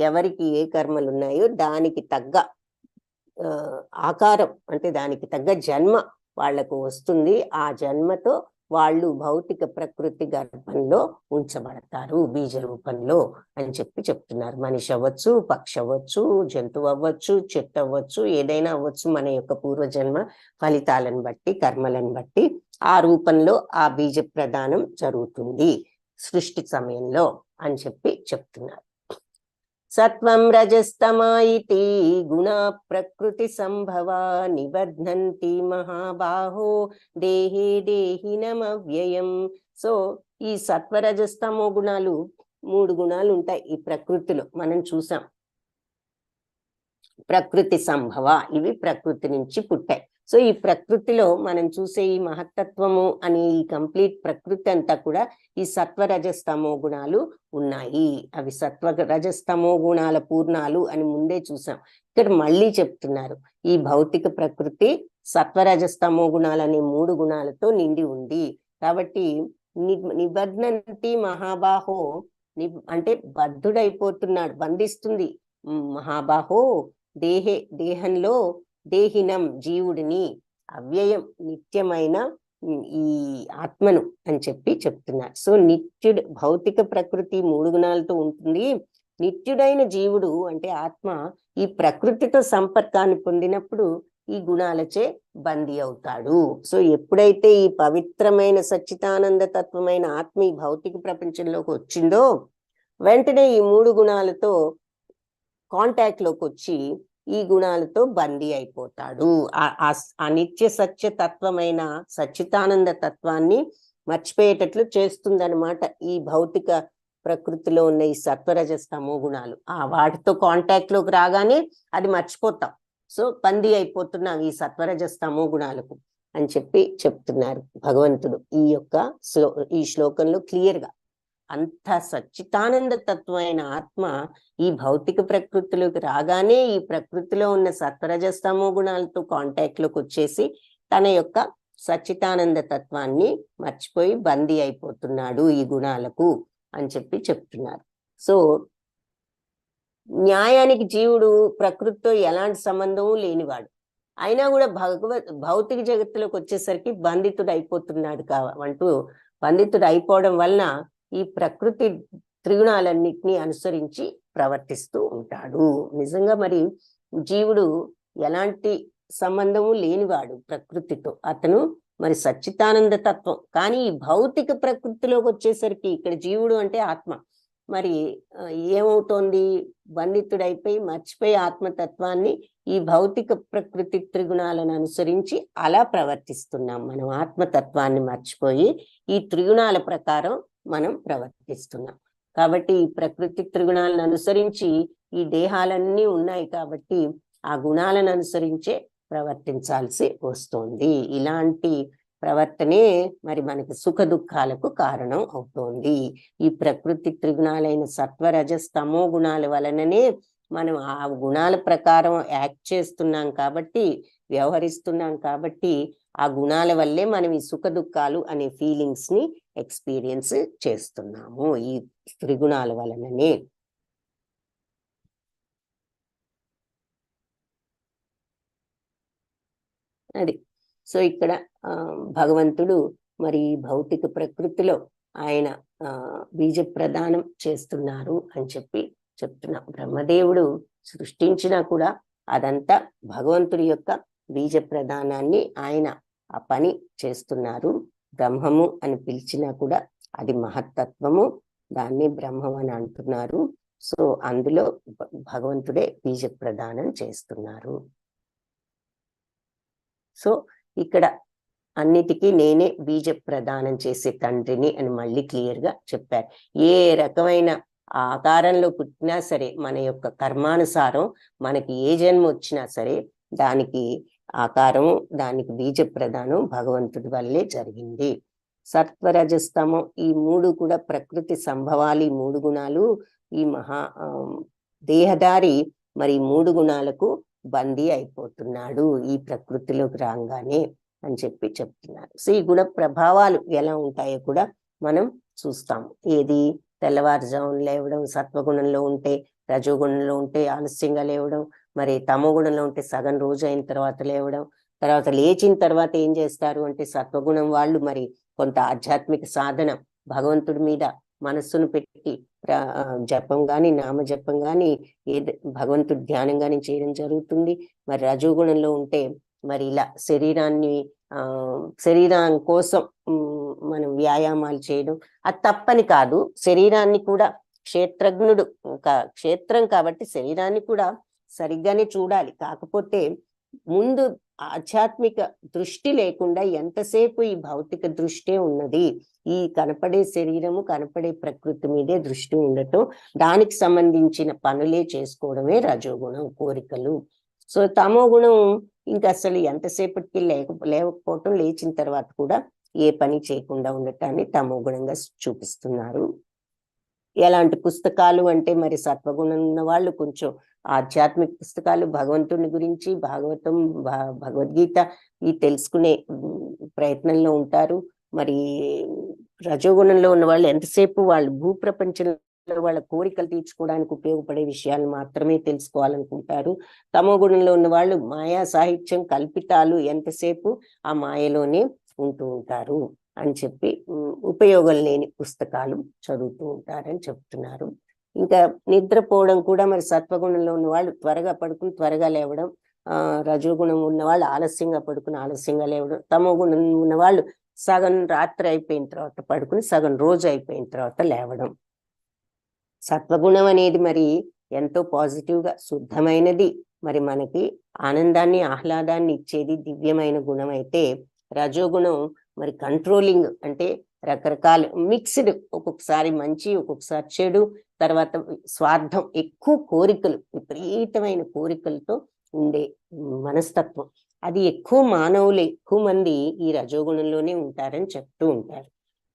ఎవరికి ఏ కర్మలు ఉన్నాయో దానికి తగ్గ ఆకారం అంటే దానికి తగ్గ జన్మ వాళ్లకు వస్తుంది. ఆ జన్మతో వాళ్ళు భౌతిక ప్రకృతి గర్భంలో ఉంచబడతారు బీజ రూపంలో అని చెప్పి చెప్తున్నారు. మనిషి అవ్వచ్చు, పక్షి అవ్వచ్చు, జంతువు అవ్వచ్చు, చెట్టు అవ్వచ్చు, ఏదైనా అవ్వచ్చు. మన యొక్క పూర్వజన్మ ఫలితాలను బట్టి, కర్మలను బట్టి ఆ రూపంలో ఆ బీజ ప్రదానం జరుగుతుంది సృష్టి సమయంలో అని చెప్పి చెప్తున్నారు. సత్వం రజస్తమా ఇతి గుణ ప్రకృతి సంభవ నిబధ్నంతి మహాబాహో దేహే దేహినమవ్యయం. సో ఈ సత్వరజస్తమో గుణాలు, 3 గుణాలు ఉంటాయి ఈ ప్రకృతిలో, మనం చూసాం. ప్రకృతి సంభవ, ఇవి ప్రకృతి నుంచి పుట్టాయి. సో ఈ ప్రకృతిలో మనం చూసే ఈ మహత్తత్వము అని ఈ కంప్లీట్ ప్రకృతి అంతా కూడా ఈ సత్వ రజస్తమో గుణాలు ఉన్నాయి. అవి సత్వ రజస్తమో గుణాల పూర్ణాలు అని ముందే చూసాం. ఇక్కడ మళ్ళీ చెప్తున్నారు, ఈ భౌతిక ప్రకృతి సత్వరజస్తమో గుణాలనే 3 గుణాలతో నిండి ఉంది. కాబట్టి నిబధ్నంతి మహాబాహో, అంటే బద్ధుడైపోతున్నాడు, బంధిస్తుంది. మహాబాహో దేహంలో దేహినం, జీవుడిని, అవ్యయం నిత్యమైన ఈ ఆత్మను అని చెప్పి చెప్తున్నారు. సో నిత్యుడు, భౌతిక ప్రకృతి 3 గుణాలతో ఉంటుంది. నిత్యుడైన జీవుడు అంటే ఆత్మ ఈ ప్రకృతితో సంపర్కాన్ని పొందినప్పుడు ఈ గుణాలచే బందీ అవుతాడు. సో ఎప్పుడైతే ఈ పవిత్రమైన సచ్చిదానంద తత్వమైన ఆత్మ ఈ భౌతిక ప్రపంచంలోకి వచ్చిందో వెంటనే ఈ 3 గుణాలతో కాంటాక్ట్ లోకి వచ్చి ఈ గుణాలతో బందీ అయిపోతాడు. ఆ నిత్య సత్య తత్వమైన సచ్చిదానంద తత్వాన్ని మర్చిపోయేటట్లు చేస్తుందన్నమాట ఈ భౌతిక ప్రకృతిలో ఉన్న ఈ సత్వరజస్తమో గుణాలు. వాటితో కాంటాక్ట్ లోకి రాగానే అది మర్చిపోతాం. సో బందీ అయిపోతున్నాం ఈ సత్వరజస్తమో గుణాలకు అని చెప్పి చెప్తున్నారు భగవంతుడు ఈ శ్లోకంలో క్లియర్ గా. అంత సచ్చిదానంద తత్వమైన ఆత్మ ఈ భౌతిక ప్రకృతిలోకి రాగానే ఈ ప్రకృతిలో ఉన్న సత్వరజస్తమో గుణాలతో కాంటాక్ట్ లోకి వచ్చేసి తన యొక్క సచ్చిదానంద తత్వాన్ని మర్చిపోయి బందీ అయిపోతున్నాడు ఈ గుణాలకు అని చెప్పి చెప్తున్నారు. సో న్యాయానికి జీవుడు ప్రకృతితో ఎలాంటి సంబంధము లేనివాడు, అయినా కూడా భౌతిక జగత్తులోకి వచ్చేసరికి బంధితుడు అయిపోతున్నాడు బంధితుడు అయిపోవడం వలన ఈ ప్రకృతి త్రిగుణాలన్నిటినీ అనుసరించి ప్రవర్తిస్తూ ఉంటాడు. నిజంగా మరి జీవుడు ఎలాంటి సంబంధము లేనివాడు ప్రకృతితో, అతను మరి సచ్చిదానంద తత్వం. కానీ ఈ భౌతిక ప్రకృతిలోకి వచ్చేసరికి ఇక్కడ జీవుడు అంటే ఆత్మ మరి ఏమవుతోంది, బంధితుడైపోయి మర్చిపోయి ఆత్మతత్వాన్ని ఈ భౌతిక ప్రకృతి త్రిగుణాలను అనుసరించి అలా ప్రవర్తిస్తున్నాం. మనం ఆత్మతత్వాన్ని మర్చిపోయి ఈ త్రిగుణాల ప్రకారం మనం ప్రవర్తిస్తున్నాం. కాబట్టి ఈ ప్రకృతి త్రిగుణాలను అనుసరించి ఈ దేహాలన్నీ ఉన్నాయి కాబట్టి ఆ గుణాలను అనుసరించే ప్రవర్తించాల్సి వస్తుంది. ఇలాంటి ప్రవర్తనే మరి మనకి సుఖ దుఃఖాలకు కారణం అవుతోంది. ఈ ప్రకృతి త్రిగుణాలైన సత్వరజస్తమో గుణాల వలననే మనం ఆ గుణాల ప్రకారం యాక్ట్ చేస్తున్నాం కాబట్టి, వ్యవహరిస్తున్నాం కాబట్టి ఆ గుణాల వల్లే మనం ఈ సుఖ దుఃఖాలు అనే ఫీలింగ్స్ ని ఎక్స్పీరియన్స్ చేస్తున్నాము ఈ త్రిగుణాల వలననే. అది సో ఇక్కడ భగవంతుడు మరి భౌతిక ప్రకృతిలో ఆయన బీజ ప్రదానం చేస్తున్నారు అని చెప్పి చెప్తున్నాం. బ్రహ్మదేవుడు సృష్టించినా కూడా అదంతా భగవంతుడి యొక్క బీజ ప్రదానాన్ని ఆయన ఆ పని చేస్తున్నారు. బ్రహ్మము అని పిలిచినా కూడా అది మహత్తత్వము, దాన్ని బ్రహ్మం అని అంటున్నారు. సో అందులో భగవంతుడే బీజ ప్రదానం చేస్తున్నారు. సో ఇక్కడ అన్నిటికీ నేనే బీజ ప్రదానం చేసే తండ్రిని అని మళ్ళీ క్లియర్ గా చెప్పారు. ఏ రకమైన ఆకారంలో పుట్టినా సరే మన యొక్క కర్మానుసారం మనకి ఏ జన్మ వచ్చినా సరే దానికి ఆకారము, దానికి బీజ ప్రదానం భగవంతుడి వల్లే జరిగింది. సత్వరజస్తమం ఈ 3 కూడా ప్రకృతి సంభవాలు. ఈ 3 గుణాలు ఈ దేహదారి మరి 3 గుణాలకు బందీ అయిపోతున్నాడు ఈ ప్రకృతిలోకి రాగానే అని చెప్పి చెప్తున్నారు. సో ఈ గుణ ప్రభావాలు ఎలా ఉంటాయో కూడా మనం చూస్తాం. ఏది తెల్లవారుజామున లేవడం, సత్వగుణంలో ఉంటే, రజోగుణంలో ఉంటే ఆలస్యంగా లేవడం, మరి తమో గుణంలో ఉంటే సగం రోజు అయిన తర్వాత లేవడం, తర్వాత లేచిన తర్వాత ఏం చేస్తారు అంటే సత్వగుణం వాళ్ళు మరి కొంత ఆధ్యాత్మిక సాధన భగవంతుడి మీద మనస్సును పెట్టి జపం గాని నామజపం గాని భగవంతుడి ధ్యానం గాని చేయడం జరుగుతుంది. మరి రజోగుణంలో ఉంటే మరి ఇలా శరీరం కోసం మనం వ్యాయామాలు చేయడం అది తప్పని కాదు. శరీరాన్ని కూడా క్షేత్రజ్ఞుడు క్షేత్రం కాబట్టి శరీరాన్ని కూడా సరిగ్గానే చూడాలి. కాకపోతే ముందు ఆధ్యాత్మిక దృష్టి లేకుండా ఎంతసేపు ఈ భౌతిక దృష్టే ఉన్నది. ఈ కనపడే శరీరము, కనపడే ప్రకృతి మీదే దృష్టి ఉండటం, దానికి సంబంధించిన పనులే చేసుకోవడమే రజోగుణం, కోరికలు. సో తమో గుణం ఇంకా అసలు ఎంతసేపటికి లేకపోవటం, లేచిన తర్వాత కూడా ఏ పని చేయకుండా ఉండటాన్ని తమో గుణంగా చూపిస్తున్నారు. ఎలాంటి పుస్తకాలు అంటే మరి సత్వగుణం ఉన్న వాళ్ళు కొంచెం ఆధ్యాత్మిక పుస్తకాలు, భగవంతుని గురించి, భాగవతం, భగవద్గీత ఈ తెలుసుకునే ప్రయత్నంలో ఉంటారు. మరి రజోగుణంలో ఉన్న వాళ్ళు ఎంతసేపు వాళ్ళు భూప్రపంచంలో వాళ్ళ కోరికలు తీర్చుకోవడానికి ఉపయోగపడే విషయాలు మాత్రమే తెలుసుకోవాలనుకుంటారు. తమో గుణంలో ఉన్న వాళ్ళు మాయా సాహిత్యం, కల్పితాలు ఎంతసేపు ఆ మాయలోనే ఉంటూ ఉంటారు అని చెప్పి ఉపయోగం లేని పుస్తకాలు చదువుతూ ఉంటారని చెప్తున్నారు. ఇంకా నిద్రపోవడం కూడా మరి సత్వగుణంలో ఉన్న వాళ్ళు త్వరగా పడుకుని త్వరగా లేవడం, రజోగుణం ఉన్న వాళ్ళు ఆలస్యంగా పడుకుని ఆలస్యంగా లేవడం, తమో గుణం ఉన్న వాళ్ళు సగం రాత్రి అయిపోయిన తర్వాత పడుకుని సగం రోజు అయిపోయిన తర్వాత లేవడం. సత్వగుణం అనేది మరి ఎంతో పాజిటివ్గా శుద్ధమైనది, మరి మనకి ఆనందాన్ని, ఆహ్లాదాన్ని ఇచ్చేది దివ్యమైన గుణం అయితే, రజోగుణం మరి కంట్రోలింగ్, అంటే రకరకాల మిక్స్డ్, ఒక్కొక్కసారి మంచి, ఒక్కొక్కసారి చెడు, తర్వాత స్వార్థం, ఎక్కువ కోరికలు, విపరీతమైన కోరికలతో ఉండే మనస్తత్వం, అది ఎక్కువ మానవులు ఎక్కువ మంది ఈ రజోగుణంలోనే ఉంటారని చెప్తూ ఉంటారు.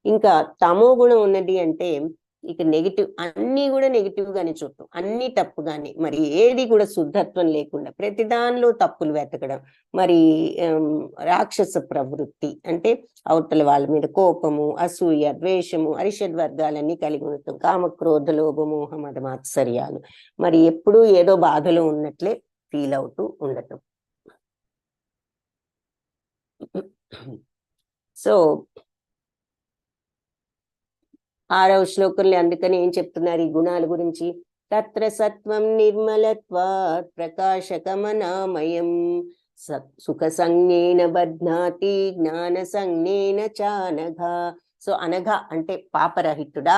ఇంకా తమో గుణం ఉన్నది అంటే ఇక నెగిటివ్, అన్ని కూడా నెగిటివ్ గానే చూడటం, అన్ని తప్పుగానే, మరి ఏది కూడా శుద్ధత్వం లేకుండా ప్రతి దానిలో తప్పులు వెతకడం, మరి రాక్షస ప్రవృత్తి, అంటే అవతల వాళ్ళ మీద కోపము, అసూయ, ద్వేషము, అరిషడ్ వర్గాలన్నీ కలిగి ఉండటం, కామక్రోధ లోభ మోహ మద మాత్సర్యాలు, మరి ఎప్పుడూ ఏదో బాధలో ఉన్నట్లే ఫీల్ అవుతూ ఉండటం. సో 6వ శ్లోకంలో అందుకని ఏం చెప్తున్నారు ఈ గుణాల గురించి? తత్ర సత్వం నిర్మలత్వాత్ ప్రకాశకమనామయం సుఖ సంజ్ఞేన బధ్నాతి జ్ఞాన సంజ్ఞేన చానఘ. సో అనఘ అంటే పాపరహితుడా.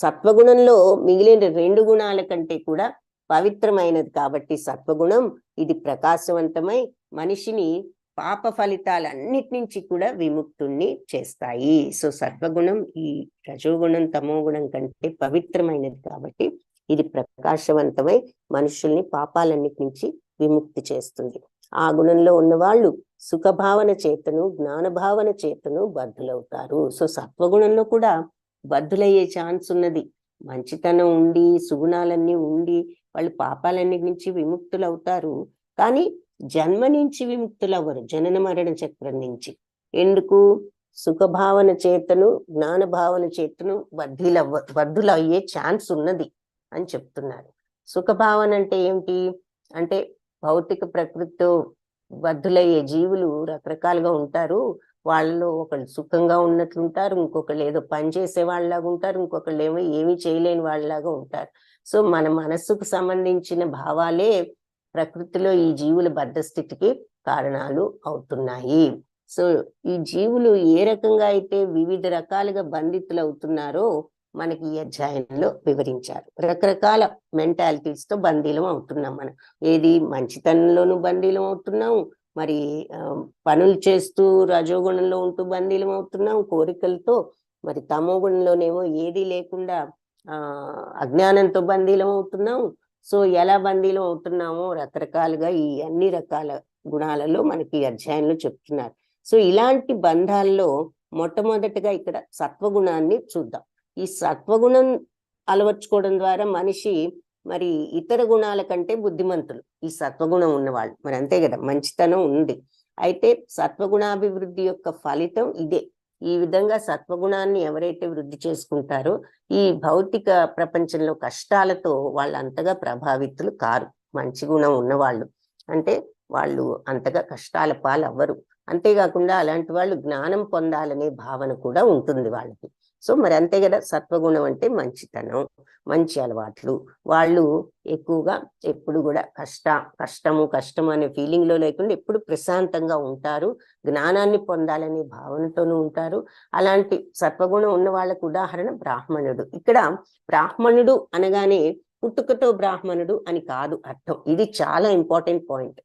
సత్వగుణంలో మిగిలిన 2 గుణాల కంటే కూడా పవిత్రమైనది కాబట్టి సత్వగుణం ఇది ప్రకాశవంతమై మనిషిని పాప ఫలితాలన్నిటి నుంచి కూడా విముక్తుణ్ణి చేస్తాయి. సో సత్వగుణం ఈ రజోగుణం, తమో గుణం కంటే పవిత్రమైనది కాబట్టి ఇది ప్రకాశవంతమై మనుషుల్ని పాపాలన్నిటి నుంచి విముక్తి చేస్తుంది. ఆ గుణంలో ఉన్న వాళ్ళు సుఖభావన చేతను, జ్ఞానభావన చేతను బద్ధులవుతారు. సో సత్వగుణంలో కూడా బద్ధులయ్యే ఛాన్స్ ఉన్నది. మంచితనం ఉండి, సుగుణాలన్నీ ఉండి వాళ్ళు పాపాలన్నిటి నుంచి విముక్తులు అవుతారు. కానీ జన్మ నుంచి విముక్తులు అవ్వరు, జనన మరణ చక్రం నుంచి. ఎందుకు? సుఖభావన చేతను, జ్ఞాన భావన చేతను బద్ధులయ్యే ఛాన్స్ ఉన్నది అని చెప్తున్నారు. సుఖభావన అంటే ఏమిటి అంటే భౌతిక ప్రకృతితో బద్ధులయ్యే జీవులు రకరకాలుగా ఉంటారు. వాళ్ళలో ఒకళ్ళు సుఖంగా ఉన్నట్లుంటారు, ఇంకొకళ్ళు ఏదో పని చేసే వాళ్ళలాగా ఉంటారు, ఇంకొకళ్ళు ఏమో ఏమీ చేయలేని వాళ్ళలాగా ఉంటారు. సో మన మనస్సుకు సంబంధించిన భావాలే ప్రకృతిలో ఈ జీవుల బద్ధ స్థితికి కారణాలు అవుతున్నాయి. సో ఈ జీవులు ఏ రకంగా అయితే వివిధ రకాలుగా బంధితులు అవుతున్నారో మనకి ఈ అధ్యాయంలో వివరించారు. రకరకాల మెంటాలిటీస్ తో బందీలం అవుతున్నాం మనం. ఏది మంచితనంలోనూ బందీలం అవుతున్నాం, మరి పనులు చేస్తూ రజోగుణంలో ఉంటూ బందీలం అవుతున్నాం కోరికలతో, మరి తమో గుణంలోనేమో ఏది లేకుండా అజ్ఞానంతో బందీలం అవుతున్నాం. సో ఎలా బందీలం అవుతున్నామో రకరకాలుగా ఈ అన్ని రకాల గుణాలలో మనకి అధ్యాయంలో చెప్తున్నారు. సో ఇలాంటి బంధాల్లో మొట్టమొదటిగా ఇక్కడ సత్వగుణాన్ని చూద్దాం. ఈ సత్వగుణం అలవర్చుకోవడం ద్వారా మనిషి మరి ఇతర గుణాల కంటే బుద్ధిమంతులు ఈ సత్వగుణం ఉన్నవాళ్ళు. మరి అంతే కదా, మంచితనం ఉంది. అయితే సత్వగుణాభివృద్ధి యొక్క ఫలితం ఇదే. ఈ విధంగా సత్వగుణాన్ని ఎవరైతే వృద్ధి చేసుకుంటారో ఈ భౌతిక ప్రపంచంలో కష్టాలతో వాళ్ళు అంతగా ప్రభావితులు కారు. మంచి గుణం ఉన్నవాళ్ళు అంటే వాళ్ళు అంతగా కష్టాల పాలు అవ్వరు. అంతేకాకుండా అలాంటి వాళ్ళు జ్ఞానం పొందాలనే భావన కూడా ఉంటుంది వాళ్ళకి. సో మరి అంతే కదా, సత్వగుణం అంటే మంచితనం, మంచి అలవాట్లు. వాళ్ళు ఎక్కువగా ఎప్పుడు కూడా కష్టము అనే ఫీలింగ్ లో లేకుండా ఎప్పుడు ప్రశాంతంగా ఉంటారు, జ్ఞానాన్ని పొందాలనే భావనతోనూ ఉంటారు. అలాంటి సత్వగుణం ఉన్న వాళ్ళకు ఉదాహరణ బ్రాహ్మణుడు. ఇక్కడ బ్రాహ్మణుడు అనగానే పుట్టుకతో బ్రాహ్మణుడు అని కాదు అర్థం. ఇది చాలా ఇంపార్టెంట్ పాయింట్.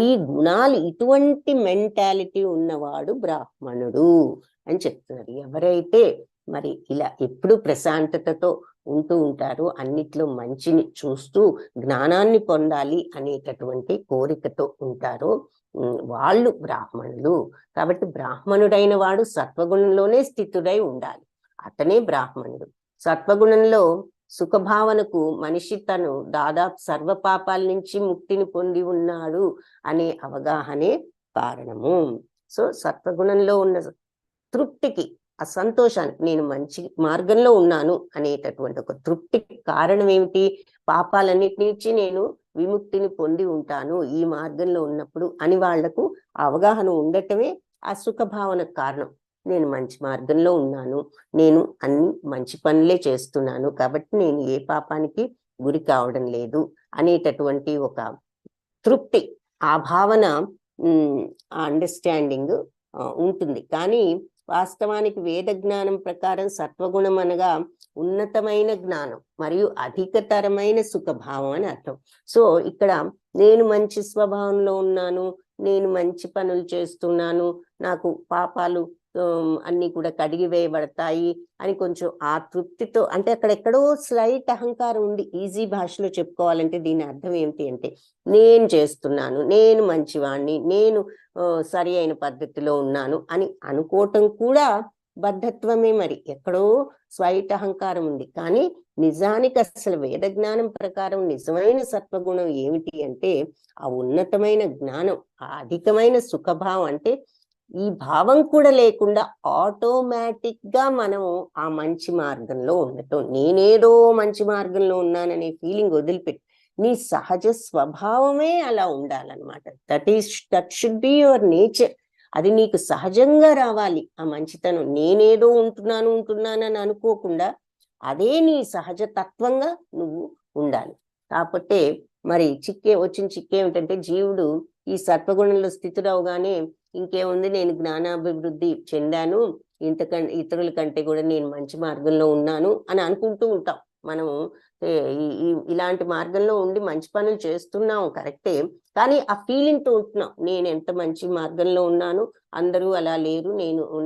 ఈ గుణాలు, ఇటువంటి మెంటాలిటీ ఉన్నవాడు బ్రాహ్మణుడు అని చెప్తున్నారు. ఎవరైతే మరి ఇలా ఎప్పుడు ప్రశాంతతతో ఉంటూ ఉంటారు, అన్నిట్లో మంచిని చూస్తూ జ్ఞానాన్ని పొందాలి అనేటటువంటి కోరికతో ఉంటారు, వాళ్ళు బ్రాహ్మణులు. కాబట్టి బ్రాహ్మణుడైన వాడు సత్వగుణంలోనే స్థితుడై ఉండాలి, అతనే బ్రాహ్మణుడు. సత్వగుణంలో సుఖభావనకు మనిషి తను దాదాపు సర్వ పాపాల నుంచి ముక్తిని పొంది ఉన్నాడు అనే అవగాహనే కారణము. సో సత్వగుణంలో ఉన్న తృప్తికి, ఆ సంతోషానికి, నేను మంచి మార్గంలో ఉన్నాను అనేటటువంటి ఒక తృప్తికి కారణం ఏమిటి? పాపాలన్నిటి నుంచి నేను విముక్తిని పొంది ఉంటాను ఈ మార్గంలో ఉన్నప్పుడు అని వాళ్లకు అవగాహన ఉండటమే ఆ సుఖభావనకు కారణం. నేను మంచి మార్గంలో ఉన్నాను, నేను అన్ని మంచి పనులే చేస్తున్నాను, కాబట్టి నేను ఏ పాపానికి గురి కావడం లేదు అనేటటువంటి ఒక తృప్తి, ఆ భావన, ఆ అండర్స్టాండింగ్ ఉంటుంది. కానీ వాస్తవానికి వేద జ్ఞానం ప్రకారం సత్వగుణం అనగా ఉన్నతమైన జ్ఞానం మరియు అధికతరమైన సుఖభావం అని అర్థం. సో ఇక్కడ నేను మంచి స్వభావంలో ఉన్నాను, నేను మంచి పనులు చేస్తున్నాను, నాకు పాపాలు అన్ని కూడా కడిగి వేయబడతాయి అని కొంచెం ఆ తృప్తితో, అంటే అక్కడెక్కడో స్లైట్ అహంకారం ఉంది. ఈజీ భాషలో చెప్పుకోవాలంటే దీని అర్థం ఏమిటి అంటే, నేను చేస్తున్నాను, నేను మంచివాణ్ణి, నేను సరి అయిన పద్ధతిలో ఉన్నాను అని అనుకోవటం కూడా బద్ధత్వమే. మరి ఎక్కడో స్వైట్ అహంకారం ఉంది. కానీ నిజానికి అసలు వేద జ్ఞానం ప్రకారం నిజమైన సత్వగుణం ఏమిటి అంటే ఆ ఉన్నతమైన జ్ఞానం, ఆ అధికమైన సుఖభావం. అంటే ఈ భావం కూడా లేకుండా ఆటోమేటిక్ గా మనం ఆ మంచి మార్గంలో ఉండటం, నేనేదో మంచి మార్గంలో ఉన్నాననే ఫీలింగ్ వదిలిపెట్టి నీ సహజ స్వభావమే అలా ఉండాలన్నమాట. That should be your nature. అది నీకు సహజంగా రావాలి ఆ మంచితనం. నేనేదో ఉంటున్నానని అనుకోకుండా అదే నీ సహజ తత్వంగా నువ్వు ఉండాలి. కాకపోతే మరి వచ్చిన చిక్కేమిటంటే, జీవుడు ఈ సత్వగుణంలో స్థితుడవగానే ఇంకేముంది, నేను జ్ఞానాభివృద్ధి చెందాను, ఇతరుల కంటే కూడా నేను మంచి మార్గంలో ఉన్నాను అని అనుకుంటూ ఉంటాం. మనము ఇలాంటి మార్గంలో ఉండి మంచి పనులు చేస్తున్నాం కరెక్టే, కానీ ఆ ఫీలింగ్ తో ఉంటున్నాం, నేను ఎంత మంచి మార్గంలో ఉన్నాను, అందరూ అలా లేరు,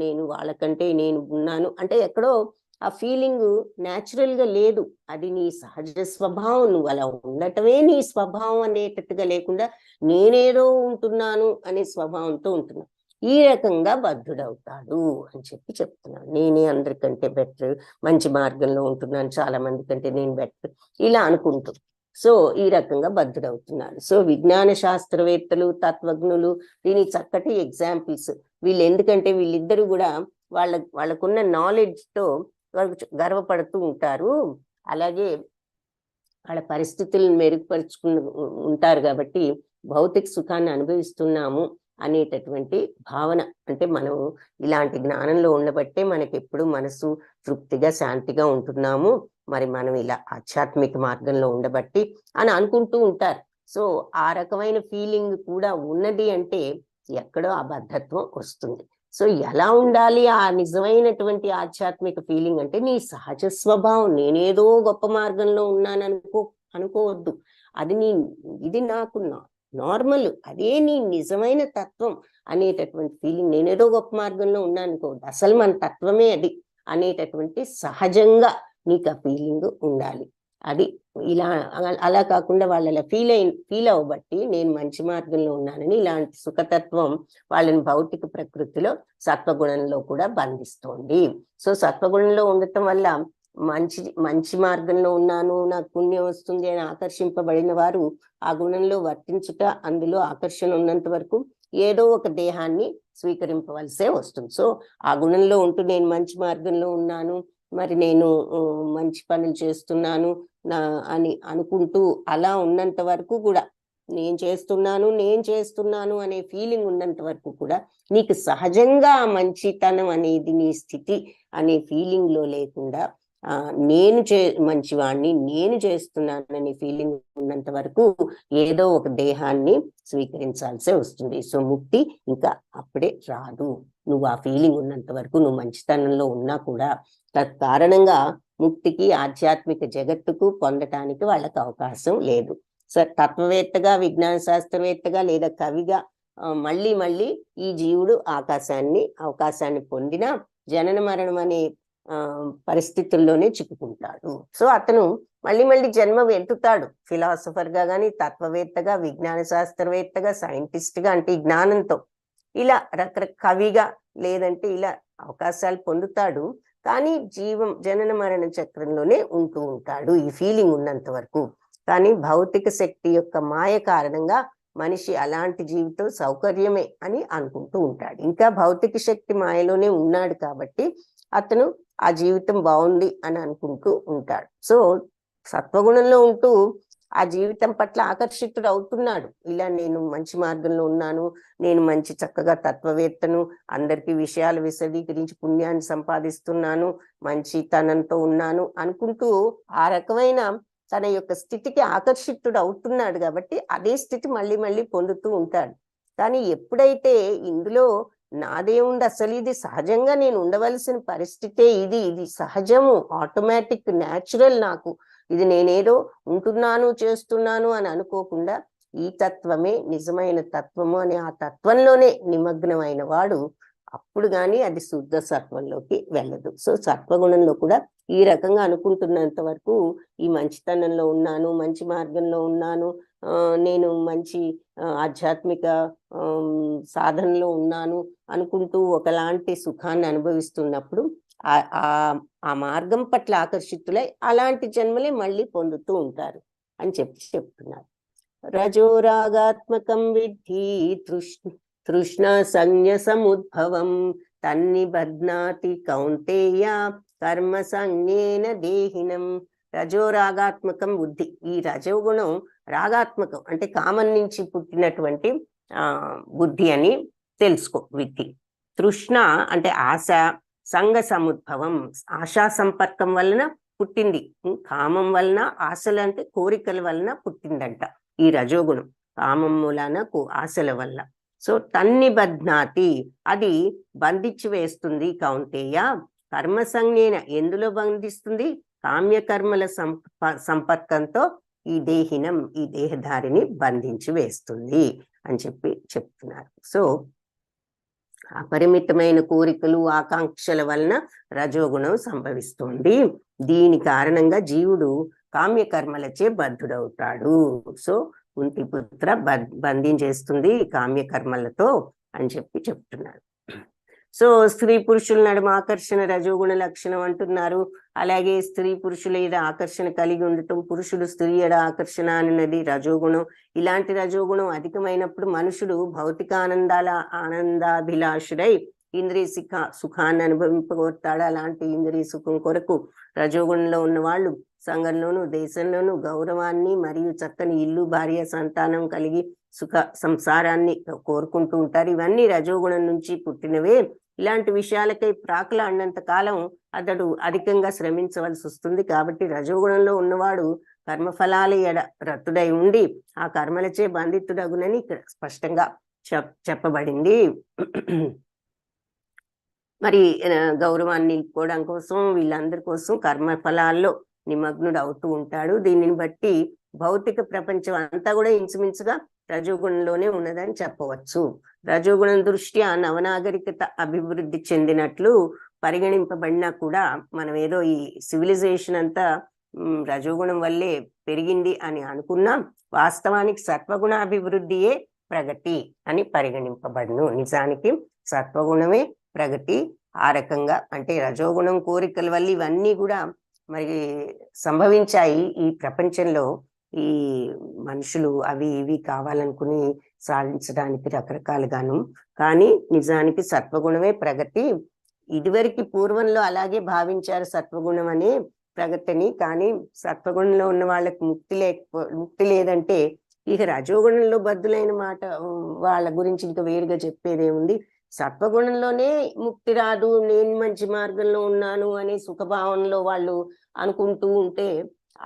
నేను వాళ్ళకంటే నేను ఉన్నాను అంటే ఎక్కడో ఆ ఫీలింగ్ న్యాచురల్ గా లేదు. అది నీ సహజ స్వభావం, నువ్వు అలా ఉండటమే నీ స్వభావం అనేటట్టుగా లేకుండా నేనేదో ఉంటున్నాను అనే స్వభావంతో ఉంటున్నాను. ఈ రకంగా బద్ధుడవుతాడు అని చెప్తున్నాను. నేనే అందరికంటే బెటర్, మంచి మార్గంలో ఉంటున్నాను, చాలా మంది కంటే నేను బెటర్ ఇలా అనుకుంటూ. సో ఈ రకంగా బద్ధుడవుతున్నాడు. సో విజ్ఞాన శాస్త్రవేత్తలు, తత్వజ్ఞులు దీని చక్కటి ఎగ్జాంపుల్స్. ఎందుకంటే వీళ్ళిద్దరూ కూడా వాళ్ళకున్న నాలెడ్జ్ తో గర్వపడుతూ ఉంటారు. అలాగే వాళ్ళ పరిస్థితులను మెరుగుపరుచుకుని ఉంటారు. కాబట్టి భౌతిక సుఖాన్ని అనుభవిస్తున్నాము అనేటటువంటి భావన, అంటే మనం ఇలాంటి జ్ఞానంలో ఉండబట్టే మనకి ఎప్పుడు మనసు తృప్తిగా శాంతిగా ఉంటున్నాము, మరి మనం ఇలా ఆధ్యాత్మిక మార్గంలో ఉండబట్టి అని అనుకుంటూ ఉంటారు. సో ఆ రకమైన ఫీలింగ్ కూడా ఉన్నది అంటే ఎక్కడో అబద్ధత్వం వస్తుంది. సో ఎలా ఉండాలి ఆ నిజమైనటువంటి ఆధ్యాత్మిక ఫీలింగ్ అంటే, నీ సహజ స్వభావం. నేనేదో గొప్ప మార్గంలో ఉన్నాను అనుకోవద్దు. అది ఇది నాకు నార్మల్, అదే నీ నిజమైన తత్వం అనేటటువంటి ఫీలింగ్. నేనేదో గొప్ప మార్గంలో ఉన్నాను అనుకోవద్దు, అసలు మన తత్వమే అది అనేటటువంటి సహజంగా నీకు ఆ ఫీలింగ్ ఉండాలి. అది ఇలా అలా కాకుండా వాళ్ళు అలా ఫీల్ అవ్వబట్టి నేను మంచి మార్గంలో ఉన్నానని ఇలాంటి సుఖతత్వం వాళ్ళని భౌతిక ప్రకృతిలో సత్వగుణంలో కూడా బంధిస్తోంది. సో సత్వగుణంలో ఉండటం వల్ల మంచి మార్గంలో ఉన్నాను, నాకు పుణ్యం వస్తుంది అని ఆకర్షింపబడిన వారు ఆ గుణంలో వర్తించుట, అందులో ఆకర్షణ ఉన్నంత వరకు ఏదో ఒక దేహాన్ని స్వీకరింపవలసే వస్తుంది. సో ఆ గుణంలో ఉంటూ నేను మంచి మార్గంలో ఉన్నాను, మరి నేను మంచి పనులు చేస్తున్నాను అని అనుకుంటూ అలా ఉన్నంత వరకు కూడా, నేను చేస్తున్నాను అనే ఫీలింగ్ ఉన్నంత వరకు కూడా నీకు సహజంగా మంచితనం అనేది నీ స్థితి అనే ఫీలింగ్ లో లేకుండా మంచివాణ్ణి, నేను చేస్తున్నాననే ఫీలింగ్ ఉన్నంత వరకు ఏదో ఒక దేహాన్ని స్వీకరించాల్సే వస్తుంది. సో ముక్తి ఇంకా అప్పుడే రాదు. నువ్వు ఆ ఫీలింగ్ ఉన్నంత వరకు నువ్వు మంచితనంలో ఉన్నా కూడా తత్కారణంగా ముక్తికి, ఆధ్యాత్మిక జగత్తుకు పొందటానికి వాళ్ళకి అవకాశం లేదు. తత్వవేత్తగా, విజ్ఞాన శాస్త్రవేత్తగా లేదా కవిగా మళ్ళీ ఈ జీవుడు అవకాశాన్ని పొందినా జనన మరణం అనే పరిస్థితుల్లోనే చిక్కుకుంటాడు. సో అతను మళ్ళీ మళ్ళీ జన్మ ఎత్తుతాడు, ఫిలాసఫర్ గా గాని, తత్వవేత్తగా, విజ్ఞాన శాస్త్రవేత్తగా, సైంటిస్ట్ గా, అంటే ఈ జ్ఞానంతో ఇలా కవిగా, లేదంటే ఇలా అవకాశాలు పొందుతాడు. కానీ జనన మరణ చక్రంలోనే ఉంటూ ఉంటాడు ఈ ఫీలింగ్ ఉన్నంత వరకు. కానీ భౌతిక శక్తి యొక్క మాయ కారణంగా మనిషి అలాంటి జీవితం సౌకర్యమే అని అనుకుంటూ ఉంటాడు. ఇంకా భౌతిక శక్తి మాయలోనే ఉన్నాడు కాబట్టి అతను ఆ జీవితం బాగుంది అని అనుకుంటూ ఉంటాడు. సో సత్వగుణంలో ఉంటూ ఆ జీవితం పట్ల ఆకర్షితుడు అవుతున్నాడు. ఇలా నేను మంచి మార్గంలో ఉన్నాను, నేను మంచి చక్కగా తత్వవేత్తను, అందరికీ విషయాలు విశదీకరించి పుణ్యాన్ని సంపాదిస్తున్నాను, మంచితనంతో ఉన్నాను అనుకుంటూ ఆ రకమైన తన యొక్క స్థితికి ఆకర్షితుడు అవుతున్నాడు. కాబట్టి అదే స్థితి మళ్ళీ మళ్ళీ పొందుతూ ఉంటాడు. కానీ ఎప్పుడైతే ఇందులో నాదేముంది, అసలు ఇది సహజంగా నేను ఉండవలసిన పరిస్థితే, ఇది సహజము, ఆటోమేటిక్, న్యాచురల్, నాకు ఇది నేనేదో ఉంటున్నాను చేస్తున్నాను అని అనుకోకుండా ఈ తత్వమే నిజమైన తత్వము అని ఆ తత్వంలోనే నిమగ్నమైన వాడు అప్పుడు గాని అది శుద్ధ సత్వంలోకి వెళ్ళదు. సో సత్వగుణంలో కూడా ఈ రకంగా అనుకుంటున్నంత వరకు ఈ మంచితనంలో ఉన్నాను, మంచి మార్గంలో ఉన్నాను, నేను మంచి ఆధ్యాత్మిక సాధనలో ఉన్నాను అనుకుంటూ ఒకలాంటి సుఖాన్ని అనుభవిస్తున్నప్పుడు ఆ మార్గం పట్ల ఆకర్షితులై అలాంటి జన్మలే మళ్ళీ పొందుతూ ఉంటారు అని చెప్తున్నారు. రజోరాగాత్మకం విద్ధి తృష్ణ సంజ్ఞ సముద్భవం తన్నిబధ్నాతి కౌంతేయ కర్మ సంజ్ఞేన దేహినం. రజోరాగాత్మకం బుద్ధి, ఈ రజోగుణం రాగాత్మకం అంటే కామం నుంచి పుట్టినటువంటి బుద్ధి అని తెలుసుకో. విద్ధి తృష్ణ అంటే ఆశ, సంగ సముద్భవం ఆశా సంపర్కం వలన పుట్టింది, కామం వలన, ఆశలు అంటే కోరికల వలన పుట్టిందంట ఈ రజోగుణం, కామం మూలాన ఆశల వల్ల. సో తన్నిబధ్నాతి అది బంధించి వేస్తుంది కౌంతేయ, కర్మ సంజ్ఞేన ఎందులో బంధిస్తుంది, కామ్యకర్మల సంపర్కంతో ఈ దేహినం ఈ దేహధారిని బంధించి వేస్తుంది అని చెప్తున్నారు. సో అపరిమితమైన కోరికలు ఆకాంక్షల వలన రజోగుణం సంభవిస్తుంది. దీని కారణంగా జీవుడు కామ్యకర్మలచే బద్ధుడవుతాడు. సో కుంతిపుత్ర బంధించేస్తుంది కామ్యకర్మలతో అని చెప్తున్నారు. సో స్త్రీ పురుషుల నడుమ ఆకర్షణ రజోగుణ లక్షణం అంటున్నారు. అలాగే స్త్రీ పురుషుల ఎడ ఆకర్షణ కలిగి ఉండటం, పురుషుడు స్త్రీ ఎడ ఆకర్షణ అన్నది రజోగుణం. ఇలాంటి రజోగుణం అధికమైనప్పుడు మనుషుడు భౌతిక ఆనందాభిలాషుడై ఇంద్రియ సుఖాన్ని అనుభవింపగోరుతాడు. అలాంటి ఇంద్రియ సుఖం కొరకు రజోగుణంలో ఉన్న వాళ్ళు సంఘంలోను దేశంలోను గౌరవాన్ని మరియు చక్కని ఇల్లు, భార్య, సంతానం కలిగి సుఖ సంసారాన్ని కోరుకుంటూ ఉంటారు. ఇవన్నీ రజోగుణం నుంచి పుట్టినవే. ఇలాంటి విషయాలకై ప్రాకులాడినంత కాలం అతడు అధికంగా శ్రమించవలసి వస్తుంది. కాబట్టి రజోగుణంలో ఉన్నవాడు కర్మఫలాల ఎడ రతుడై ఉండి ఆ కర్మలచే బంధితుడగునని ఇక్కడ స్పష్టంగా చెప్పబడింది. మరి గౌరవాన్ని నిలుపుకోవడం కోసం వీళ్ళందరి కోసం కర్మఫలాల్లో నిమగ్నుడు అవుతూ ఉంటాడు. దీనిని బట్టి భౌతిక ప్రపంచం అంతా కూడా ఇంచుమించుగా రజోగుణంలోనే ఉన్నదని చెప్పవచ్చు. రజోగుణం దృష్ట్యా నవనాగరికత అభివృద్ధి చెందినట్లు పరిగణింపబడినా కూడా మనం ఏదో ఈ సివిలైజేషన్ అంతా రజోగుణం వల్లే పెరిగింది అని అనుకున్నాం. వాస్తవానికి సత్వగుణ అభివృద్ధియే ప్రగతి అని పరిగణింపబడును. నిజానికి సత్వగుణమే ప్రగతి. ఆ రకంగా అంటే రజోగుణం కోరికల వల్ల ఇవన్నీ కూడా మరి సంభవించాయి ఈ ప్రపంచంలో. ఈ మనుషులు అవి ఇవి కావాలనుకుని సాధించడానికి రకరకాలుగాను. కానీ నిజానికి సత్వగుణమే ప్రగతి. ఇదివరకు పూర్వంలో అలాగే భావించారు సత్వగుణం అనే ప్రగతిని. కానీ సత్వగుణంలో ఉన్న వాళ్ళకి ముక్తి లేదంటే ఇక రజోగుణంలో బద్దులైన మాట వాళ్ళ గురించి ఇంకా వేరుగా చెప్పేదేముంది. సత్వగుణంలోనే ముక్తి రాదు, నేను మంచి మార్గంలో ఉన్నాను అనే సుఖభావంలో వాళ్ళు అనుకుంటూ ఉంటే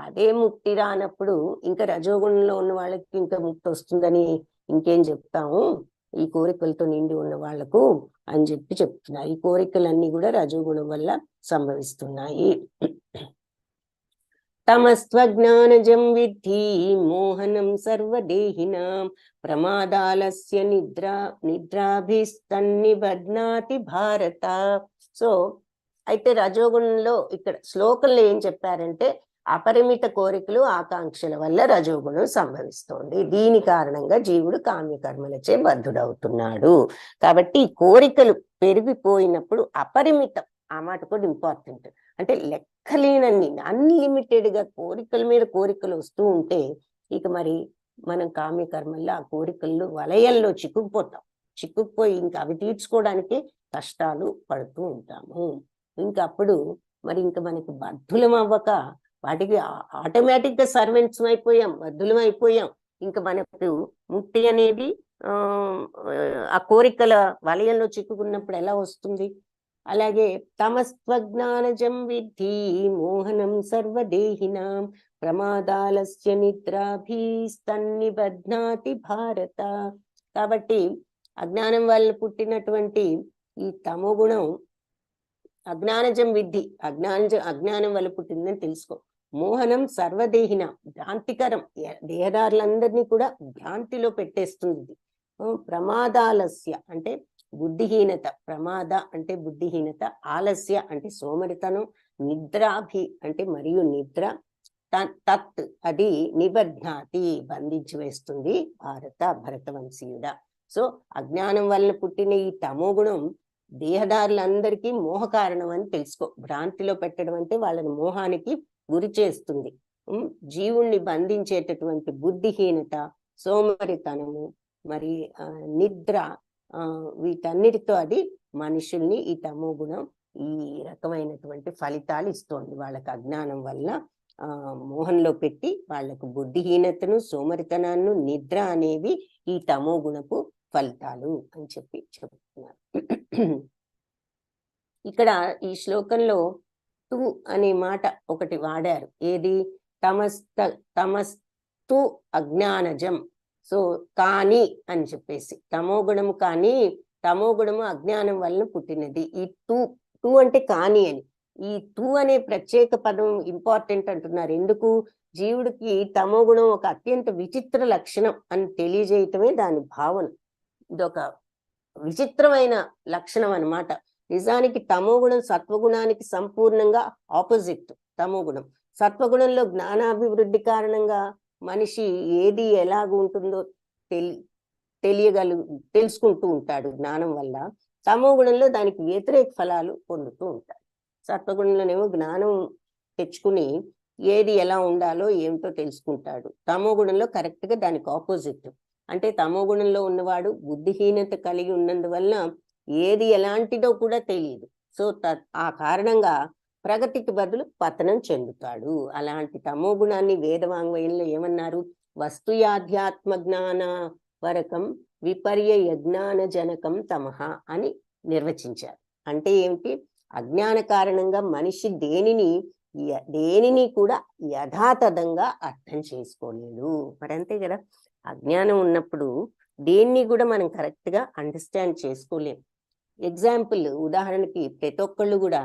అదే ముక్తి రానప్పుడు ఇంకా రజోగుణంలో ఉన్న వాళ్ళకి ఇంకా ముక్తి వస్తుందని ఇంకేం చెప్తాము ఈ కోరికలతో నిండి ఉన్న వాళ్లకు అని చెప్తున్నారు. ఈ కోరికలన్నీ కూడా రజోగుణం వల్ల సంభవిస్తున్నాయి. తమస్త్వజ్ఞానజం విద్ధి మోహనం సర్వదేహినాం ప్రమాదాలస్య నిద్రాభిస్తన్నిబధ్నాతి భారత. సో అయితే రజోగుణంలో ఇక్కడ శ్లోకంలో ఏం చెప్పారంటే అపరిమిత కోరికలు ఆకాంక్షల వల్ల రజోగుణం సంభవిస్తోంది. దీని కారణంగా జీవుడు కామ్యకర్మలచే బద్ధుడవుతున్నాడు. కాబట్టి కోరికలు పెరిగిపోయినప్పుడు అపరిమితం, ఆ మాట కూడా ఇంపార్టెంట్. అంటే లెక్కలేనన్ని అన్లిమిటెడ్ గా కోరికల మీద కోరికలు వస్తూ ఉంటే ఇక మరి మనం కామ్యకర్మల్లో ఆ కోరికల్లో వలయంలో చిక్కుకుపోయి ఇంకా అవి తీర్చుకోవడానికి కష్టాలు పడుతూ ఉంటాము. ఇంకా అప్పుడు మరి ఇంకా మనకి బద్ధులం అవ్వక వాటికి ఆటోమేటిక్ గా సర్వెంట్స్ అయిపోయాం, బద్ధులం అయిపోయాం. ఇంకా మనకు ముక్తి అనేది ఆ కోరికల వలయంలో చిక్కుకున్నప్పుడు ఎలా వస్తుంది? అలాగే తమస్త్వజ్ఞానజం విద్ధి మోహనం సర్వదేహినాం ప్రమాదాలస్య నిద్రాభీస్తన్నిబధ్నాతి భారత. కాబట్టి అజ్ఞానం వల్ల పుట్టినటువంటి ఈ తమో గుణం అజ్ఞానజం విద్ధి, అజ్ఞానం వల్ల పుట్టిందని తెలుసుకో. మోహనం సర్వదేహిన, భ్రాంతికరం, దేహదారులందరినీ కూడా భ్రాంతిలో పెట్టేస్తుంది. ప్రమాదాలస్య అంటే బుద్ధిహీనత, ప్రమాద అంటే బుద్ధిహీనత, ఆలస్య అంటే సోమరితనం, నిద్రాభి అంటే మరియు నిద్ర, తత్ అది నిబధ్నాతి బంధించి వేస్తుంది భరతవంశీయుడ. సో అజ్ఞానం వలన పుట్టిన ఈ తమో గుణం దేహదారులందరికీ మోహ కారణం అని తెలుసుకో. భ్రాంతిలో పెట్టడం అంటే వాళ్ళని మోహానికి గురి చేస్తుంది. జీవుణ్ణి బంధించేటటువంటి బుద్ధిహీనత, సోమరితనము, మరి నిద్ర, వీటన్నిటితో అది మనుషుల్ని ఈ తమో గుణం ఈ రకమైనటువంటి ఫలితాలు ఇస్తోంది. వాళ్ళకి అజ్ఞానం వల్ల మోహంలో పెట్టి వాళ్లకు బుద్ధిహీనతను, సోమరితనాన్ని, నిద్ర అనేవి ఈ తమో గుణపు ఫలితాలు అని చెప్పి చెప్తున్నారు. ఇక్కడ ఈ శ్లోకంలో తు అనే మాట ఒకటి వాడారు. ఏది? తమస్తు అజ్ఞానజం. సో కానీ అని చెప్పేసి తమో గుణము, కానీ తమో గుణము అజ్ఞానం వలన పుట్టినది. ఈ తు అంటే కానీ అని, ఈ తు అనే ప్రత్యేక పదం ఇంపార్టెంట్ అంటున్నారు. ఎందుకు? జీవుడికి తమో గుణం ఒక అత్యంత విచిత్ర లక్షణం అని తెలియజేయటమే దాని భావన. ఇదొక విచిత్రమైన లక్షణం అన్నమాట. నిజానికి తమో గుణం సత్వగుణానికి సంపూర్ణంగా ఆపోజిట్. తమో గుణం సత్వగుణంలో జ్ఞానాభివృద్ధి కారణంగా మనిషి ఏది ఎలాగుంటుందో తెలుసుకుంటూ ఉంటాడు జ్ఞానం వల్ల. తమో గుణంలో దానికి వ్యతిరేక ఫలాలు పొందుతూ ఉంటాడు. సత్వగుణంలోనేమో జ్ఞానం తెచ్చుకుని ఏది ఎలా ఉండాలో ఏమిటో తెలుసుకుంటాడు. తమో గుణంలో కరెక్ట్ గా దానికి ఆపోజిట్. అంటే తమో గుణంలో ఉన్నవాడు బుద్ధిహీనత కలిగి ఉన్నందువల్ల ఏది ఎలాంటిదో కూడా తెలియదు. సో ఆ కారణంగా ప్రగతికి బదులు పతనం చెందుతాడు. అలాంటి తమో గుణాన్ని వేదవాంగ్మయంలో ఏమన్నారు? వస్తుయాధ్యాత్మ జ్ఞాన వరకం విపర్య యజ్ఞాన జనకం తమహ అని నిర్వచించారు. అంటే ఏమిటి? అజ్ఞాన కారణంగా మనిషి దేనిని కూడా యథాతథంగా అర్థం చేసుకోలేడు. మరి అంతే కదా, అజ్ఞానం ఉన్నప్పుడు దేన్ని కూడా మనం కరెక్ట్ గా అండర్స్టాండ్ చేసుకోలేం. ఎగ్జాంపుల్, ఉదాహరణకి ప్రతి ఒక్కళ్ళు కూడా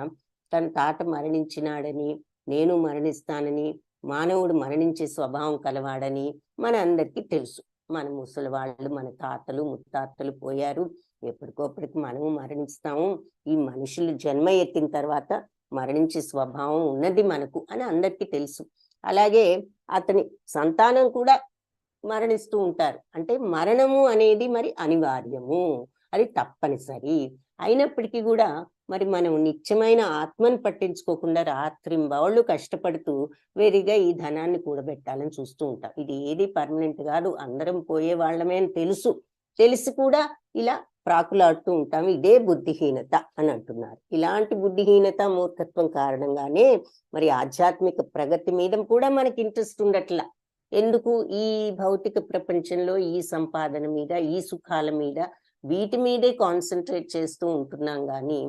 తన తాత మరణించినాడని, నేను మరణిస్తానని, మానవుడు మరణించే స్వభావం కలవాడని మన అందరికీ తెలుసు. మన ముసలి వాళ్ళు, మన తాతలు ముత్తాతలు పోయారు, ఎప్పటికోప్పటికి మనము మరణిస్తాము. ఈ మనుషులు జన్మ ఎత్తిన తర్వాత మరణించే స్వభావం ఉన్నది మనకు అని అందరికీ తెలుసు. అలాగే అతని సంతానం కూడా మరణిస్తూ ఉంటారు. అంటే మరణము అనేది మరి అనివార్యము, అది తప్పనిసరి. అయినప్పటికీ కూడా మరి మనం నిత్యమైన ఆత్మను పట్టించుకోకుండా రాత్రింబవళ్ళు కష్టపడుతూ వేరేగా ఈ ధనాన్ని కూడబెట్టాలని చూస్తూ ఉంటాం. ఇది ఏది పర్మనెంట్ కాదు, అందరం పోయే వాళ్ళమే అని తెలిసి కూడా ఇలా ప్రాకులాడుతూ ఉంటాము. ఇదే బుద్ధిహీనత అని అంటున్నారు. ఇలాంటి బుద్ధిహీనత, మూర్ఖత్వం కారణంగానే మరి ఆధ్యాత్మిక ప్రగతి మీద కూడా మనకి ఇంట్రెస్ట్ ఉండట్లా. ఎందుకు? ఈ భౌతిక ప్రపంచంలో ఈ సంపాదన మీద, ఈ సుఖాల మీద, వీటి మీదే కాన్సన్ట్రేట్ చేస్తూ ఉంటున్నాం. కానీ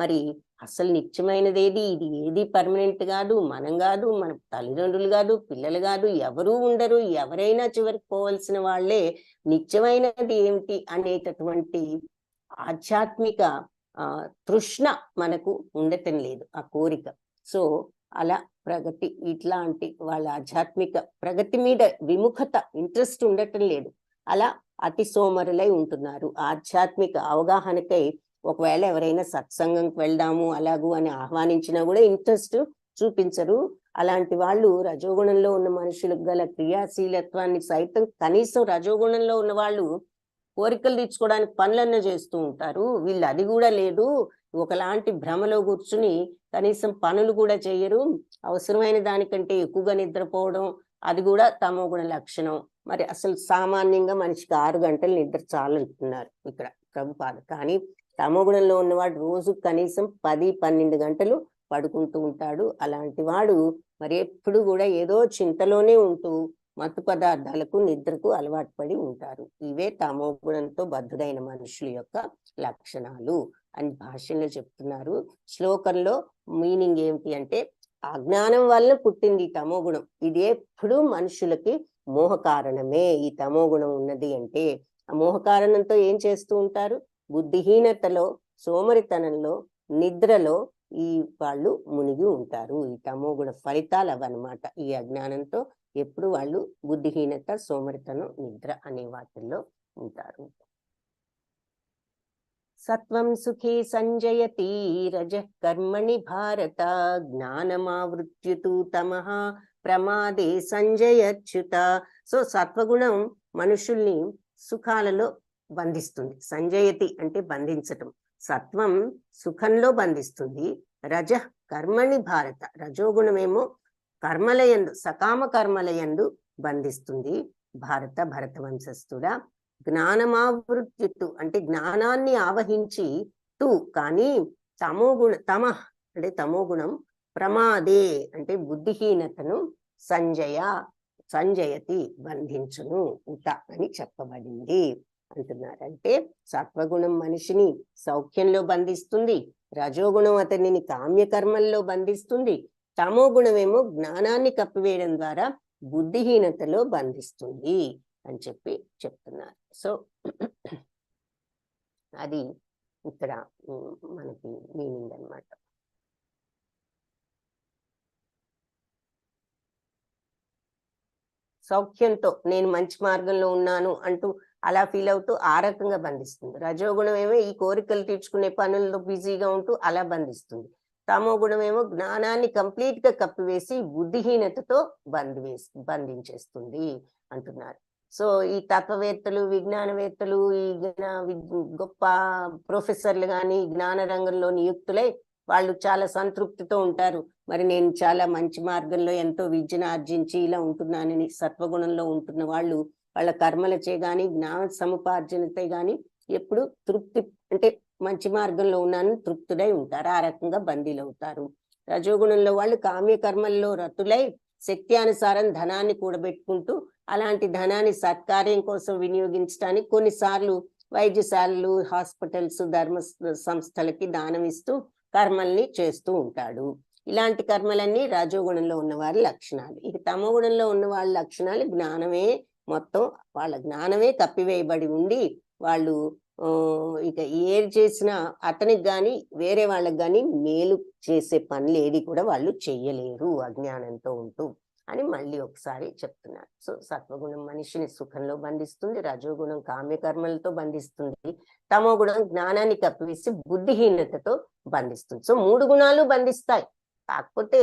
మరి అసలు నిత్యమైనదేది, ఇది ఏది పర్మనెంట్ కాదు, మనం కాదు, మన తల్లిదండ్రులు కాదు, పిల్లలు కాదు, ఎవరూ ఉండరు. ఎవరైనా చివరికి పోవలసిన వాళ్ళే. నిత్యమైనది ఏమిటి అనేటటువంటి ఆధ్యాత్మిక తృష్ణ మనకు ఉండటం లేదు, ఆ కోరిక. సో అలా ప్రగతి, ఇట్లాంటి వాళ్ళ ఆధ్యాత్మిక ప్రగతి మీద విముఖత, ఇంట్రెస్ట్ ఉండటం లేదు. అలా అతి సోమరులై ఉంటున్నారు. ఆధ్యాత్మిక అవగాహనకై ఒకవేళ ఎవరైనా సత్సంగంకి వెళ్దాము అలాగూ అని ఆహ్వానించినా కూడా ఇంట్రెస్ట్ చూపించరు. అలాంటి వాళ్ళు రజోగుణంలో ఉన్న మనుషులకు గల క్రియాశీలత్వాన్ని సైతం కనీసం రజోగుణంలో ఉన్న వాళ్ళు కోరికలు తీర్చుకోవడానికి పనులన్నీ చేస్తూ ఉంటారు. వీళ్ళు అది కూడా లేదు, ఒకలాంటి భ్రమలో కూర్చుని కనీసం పనులు కూడా చేయరు, అవసరమైన దానికంటే ఎక్కువగా నిద్రపోవడం, అది కూడా తమోగుణ లక్షణం. మరి అసలు సామాన్యంగా మనిషికి 6 గంటలు నిద్ర చాలు అంటున్నారు ఇక్కడ ప్రభుపాద. కానీ తమోగుణంలో ఉన్నవాడు రోజు కనీసం 10-12 గంటలు పడుకుంటూ ఉంటాడు. అలాంటి వాడు మరి ఎప్పుడు కూడా ఏదో చింతలోనే ఉంటూ మత్తు పదార్థాలకు నిద్రకు అలవాటు పడి ఉంటారు. ఇవే తమోగుణంతో బద్ధుడైన మనుషుల యొక్క లక్షణాలు అని భాష్యంలో చెప్తున్నారు. శ్లోకంలో మీనింగ్ ఏమిటి అంటే, అజ్ఞానం వల్ల పుట్టింది ఈ తమోగుణం. ఇది ఎప్పుడు మనుషులకి మోహ కారణమే. ఈ తమోగుణం ఉన్నది అంటే ఆ మోహ కారణంతో ఏం చేస్తూ ఉంటారు? బుద్ధిహీనతలో, సోమరితనంలో, నిద్రలో ఈ వాళ్ళు మునిగి ఉంటారు. ఈ తమోగుణ ఫలితాలు అవన్నమాట. ఈ అజ్ఞానంతో ఎప్పుడు వాళ్ళు బుద్ధిహీనత, సోమరితనం, నిద్ర అనే వాటిల్లో ఉంటారు. సత్వం సుఖే సంజయతి రజః కర్మణి భారత, జ్ఞానమావృత్యుతు తమః ప్రమాదే సంజయచ్యుత. సో సత్వగుణం మనుషుల్ని సుఖాలలో బంధిస్తుంది. సంజయతి అంటే బంధించటం. సత్వం సుఖంలో బంధిస్తుంది. రజః కర్మణి భారత, రజోగుణమేమో కర్మలయందు, సకామ కర్మలయందు బంధిస్తుంది. భరత వంశస్థుడా. జ్ఞానమావృత్యుతు అంటే జ్ఞానాన్ని ఆవహించి తు కానీ తమోగుణం ప్రమాదే అంటే బుద్ధిహీనతను సంజయతి బంధించును ఉత అని చెప్పబడింది అంటున్నారు. అంటే సత్వగుణం మనిషిని సౌఖ్యంలో బంధిస్తుంది, రజోగుణం అతనిని కామ్యకర్మల్లో బంధిస్తుంది, తమోగుణమేమో జ్ఞానాన్ని కప్పివేయడం ద్వారా బుద్ధిహీనతలో బంధిస్తుంది అని చెప్తున్నారు. సో అది ఇక్కడ మనకి మీనింగ్ అన్నమాట. సౌఖ్యంతో నేను మంచి మార్గంలో ఉన్నాను అంటూ అలా ఫీల్ అవుతూ ఆ రకంగా బంధిస్తుంది. రజోగుణం ఏమో ఈ కోరికలు తీర్చుకునే పనుల్లో బిజీగా ఉంటూ అలా బంధిస్తుంది. తమో గుణం ఏమో జ్ఞానాన్ని కంప్లీట్ గా కప్పివేసి బుద్ధిహీనతతో బంధించేస్తుంది అంటున్నారు. సో ఈ తత్వవేత్తలు, విజ్ఞానవేత్తలు, ఈ గొప్ప ప్రొఫెసర్లు కానీ జ్ఞాన రంగంలో నియుక్తులై వాళ్ళు చాలా సంతృప్తితో ఉంటారు. మరి నేను చాలా మంచి మార్గంలో ఎంతో విద్యను ఆర్జించి ఇలా ఉంటున్నానని సత్వగుణంలో ఉంటున్న వాళ్ళు వాళ్ళ కర్మలచే గాని జ్ఞాన సముపార్జనతే గాని ఎప్పుడు తృప్తి అంటే మంచి మార్గంలో ఉన్నాను తృప్తుడై ఉంటారు. ఆ రకంగా బందీలవుతారు. రజోగుణంలో వాళ్ళు కామ్య కర్మల్లో రతులై శక్తి అనుసారం ధనాన్ని కూడబెట్టుకుంటూ అలాంటి ధనాన్ని సత్కార్యం కోసం వినియోగించడానికి కొన్నిసార్లు వైద్యశాలలు, హాస్పిటల్స్, ధర్మ సంస్థలకి దానం ఇస్తూ కర్మల్ని చేస్తూ ఉంటాడు. ఇలాంటి కర్మలన్నీ రజోగుణంలో ఉన్న వారి లక్షణాలు. ఇక తమో గుణంలో ఉన్న వాళ్ళ లక్షణాలు జ్ఞానమే, మొత్తం వాళ్ళ జ్ఞానమే కప్పివేయబడి ఉండి వాళ్ళు ఇక ఏది చేసినా అతనికి గాని వేరే వాళ్ళకి గాని మేలు చేసే పనులు ఏది కూడా వాళ్ళు చెయ్యలేరు అజ్ఞానంతో ఉంటూ అని మళ్ళీ ఒకసారి చెప్తున్నారు. సో సత్వగుణం మనిషిని సుఖంలో బంధిస్తుంది, రజోగుణం కామ్యకర్మలతో బంధిస్తుంది, తమో గుణం జ్ఞానాన్ని కప్పివేసి బుద్ధిహీనతతో బంధిస్తుంది. సో 3 గుణాలు బంధిస్తాయి. కాకపోతే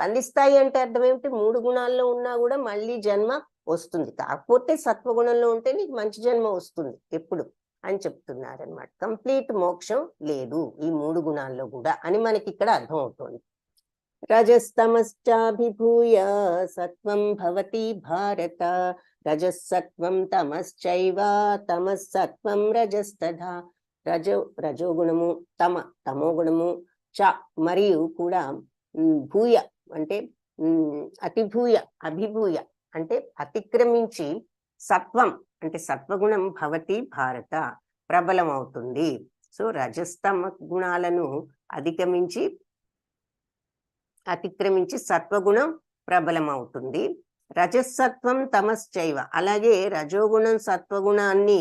బంధిస్తాయి అంటే అర్థం ఏమిటి? 3 గుణాల్లో ఉన్నా కూడా మళ్ళీ జన్మ వస్తుంది. కాకపోతే సత్వగుణంలో ఉంటే నీకు మంచి జన్మ వస్తుంది ఎప్పుడు అని చెప్తున్నారనమాట. కంప్లీట్ మోక్షం లేదు ఈ 3 గుణాల్లో కూడా అని మనకి ఇక్కడ అర్థం అవుతుంది. రజస్తమశ్చాభిభూయ సత్వం భవతి భారత, రజసత్వం తమశ్చైవ తమస్సత్వం రజస్తథా. రజోగుణము తమోగుణము చ మరియు కూడా భూయ అంటే అతిభూయ, అభిభూయ అంటే అతిక్రమించి సత్వం అంటే సత్వగుణం భవతి భారత ప్రబలం అవుతుంది. సో రజస్తమ గుణాలను అతిక్రమించి సత్వగుణం ప్రబలం అవుతుంది. రజసత్వం తమశ్చైవ అలాగే రజోగుణం సత్వగుణాన్ని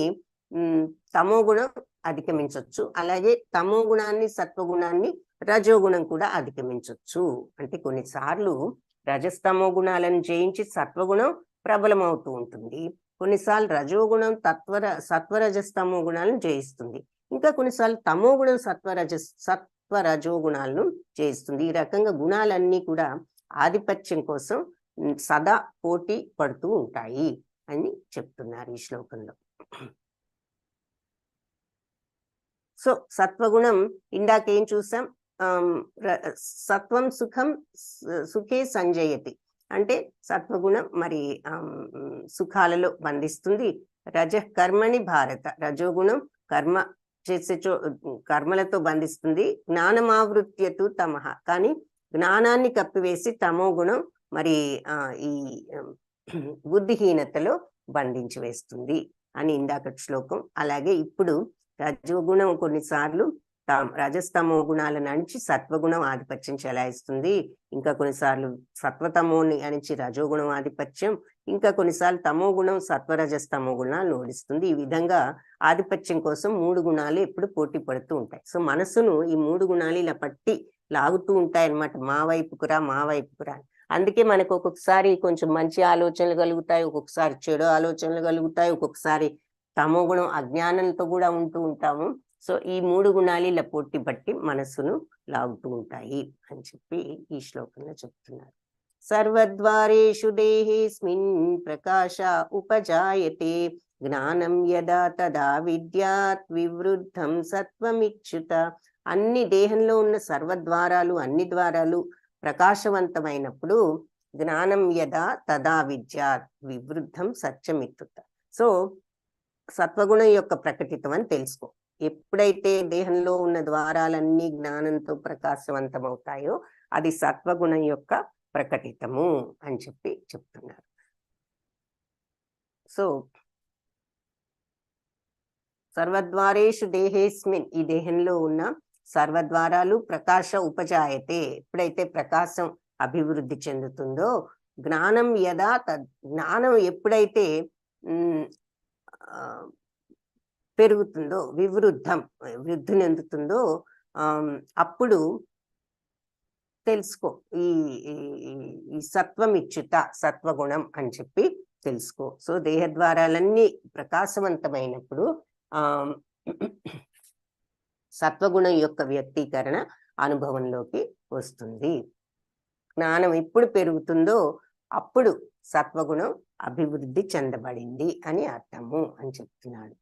తమోగుణం అధిగమించవచ్చు. అలాగే తమో గుణాన్ని సత్వగుణాన్ని రజోగుణం కూడా అధిగమించవచ్చు. అంటే కొన్నిసార్లు రజస్తమో గుణాలను జయించి సత్వగుణం ప్రబలమవుతూ ఉంటుంది. కొన్నిసార్లు రజోగుణం సత్వరజస్తమో గుణాలను జయిస్తుంది. ఇంకా కొన్నిసార్లు తమో గుణం సత్వరజో గుణాలను చేస్తుంది. ఈ రకంగా గుణాలన్నీ కూడా ఆధిపత్యం కోసం సదా పోటీ పడుతూ ఉంటాయి అని చెప్తున్నారు ఈ శ్లోకంలో. సో సత్వగుణం ఇందాకేం చూసాం, సత్వం సుఖం సుఖే సంజయతి అంటే సత్వగుణం మరి సుఖాలలో బంధిస్తుంది. రజ కర్మని భారత, రజోగుణం కర్మ చేసే కర్మలతో బంధిస్తుంది. జ్ఞానమావృత్యతు తమః, కానీ జ్ఞానాన్ని కప్పివేసి తమో గుణం మరి ఈ బుద్ధిహీనతలో బంధించి వేస్తుంది అని ఇందాకటి శ్లోకం. అలాగే ఇప్పుడు రజోగుణం కొన్నిసార్లు రజస్తమో గుణాలను అణిచి సత్వగుణం ఆధిపత్యం చెలాయిస్తుంది. ఇంకా కొన్నిసార్లు సత్వతమోని అణిచి రజోగుణం ఆధిపత్యం, ఇంకా కొన్నిసార్లు తమో గుణం సత్వరజస్తమో గుణాలను ఓడిస్తుంది. ఈ విధంగా ఆధిపత్యం కోసం 3 గుణాలు ఎప్పుడు పోటీ పడుతూ ఉంటాయి. సో మనసును ఈ 3 గుణాలు ఇలా పట్టి లాగుతూ ఉంటాయి అన్నమాట, మా వైపుకురా మా వైపుకురా. అందుకే మనకు ఒక్కొక్కసారి కొంచెం మంచి ఆలోచనలు కలుగుతాయి, ఒక్కొక్కసారి చెడు ఆలోచనలు కలుగుతాయి, ఒక్కొక్కసారి తమో గుణం అజ్ఞానంతో కూడా ఉంటూ ఉంటాము. సో ఈ 3 గుణాలు ఇలా పోటీ పట్టి మనస్సును లాగుతూ ఉంటాయి అని చెప్పి ఈ శ్లోకంలో చెప్తున్నారు. సర్వద్వారేషు దేహేస్మిన్ ప్రకాశ ఉపజాయతే జ్ఞానం యదా తదా విద్యాత్ వివృద్ధం సత్వమిచ్యుత. అన్ని దేహంలో ఉన్న సర్వద్వారాలు అన్ని ద్వారాలు ప్రకాశవంతమైనప్పుడు జ్ఞానం యదా తదా విద్యాత్ వివృద్ధం సత్యమిచ్యుత. సో సత్వగుణం యొక్క ప్రకటితం అని తెలుసుకో. ఎప్పుడైతే దేహంలో ఉన్న ద్వారాలన్నీ జ్ఞానంతో ప్రకాశవంతమవుతాయో అది సత్వగుణం యొక్క ప్రకటితము అని చెప్పి చెప్తున్నారు. సో సర్వద్వారేషు దేహేస్మిన్, ఈ దేహంలో ఉన్న సర్వద్వారాలు ప్రకాశ ఉపజాయతే, ఎప్పుడైతే ప్రకాశం అభివృద్ధి చెందుతుందో, జ్ఞానం యదా జ్ఞానం ఎప్పుడైతే పెరుగుతుందో, వివృద్ధం వృద్ధి చెందుతుందో అప్పుడు తెలుసుకో ఈ సత్వం ఇచ్చుట సత్వగుణం అని చెప్పి తెలుసుకో. సో దేహద్వారాలన్నీ ప్రకాశవంతమైనప్పుడు సత్వగుణం యొక్క వ్యక్తీకరణ అనుభవంలోకి వస్తుంది. జ్ఞానం ఎప్పుడు పెరుగుతుందో అప్పుడు సత్వగుణం అభివృద్ధి చెందబడింది అని అర్థము అని చెప్తున్నాడు.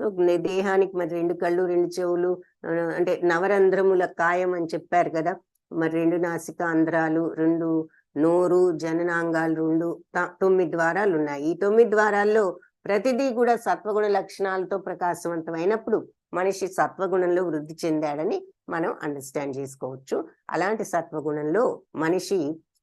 సో దేహానికి మరి 2 కళ్ళు 2 చెవులు అంటే నవరంధ్రముల కాయం అని చెప్పారు కదా, మరి 2 నాసిక అంధ్రాలు, 2 నోరు, జననాంగాలు 2, 9 ద్వారాలు ఉన్నాయి. ఈ 9 ద్వారాల్లో ప్రతిదీ కూడా సత్వగుణ లక్షణాలతో ప్రకాశవంతమైనప్పుడు మనిషి సత్వగుణంలో వృద్ధి చెందాడని మనం అండర్స్టాండ్ చేసుకోవచ్చు. అలాంటి సత్వగుణంలో మనిషి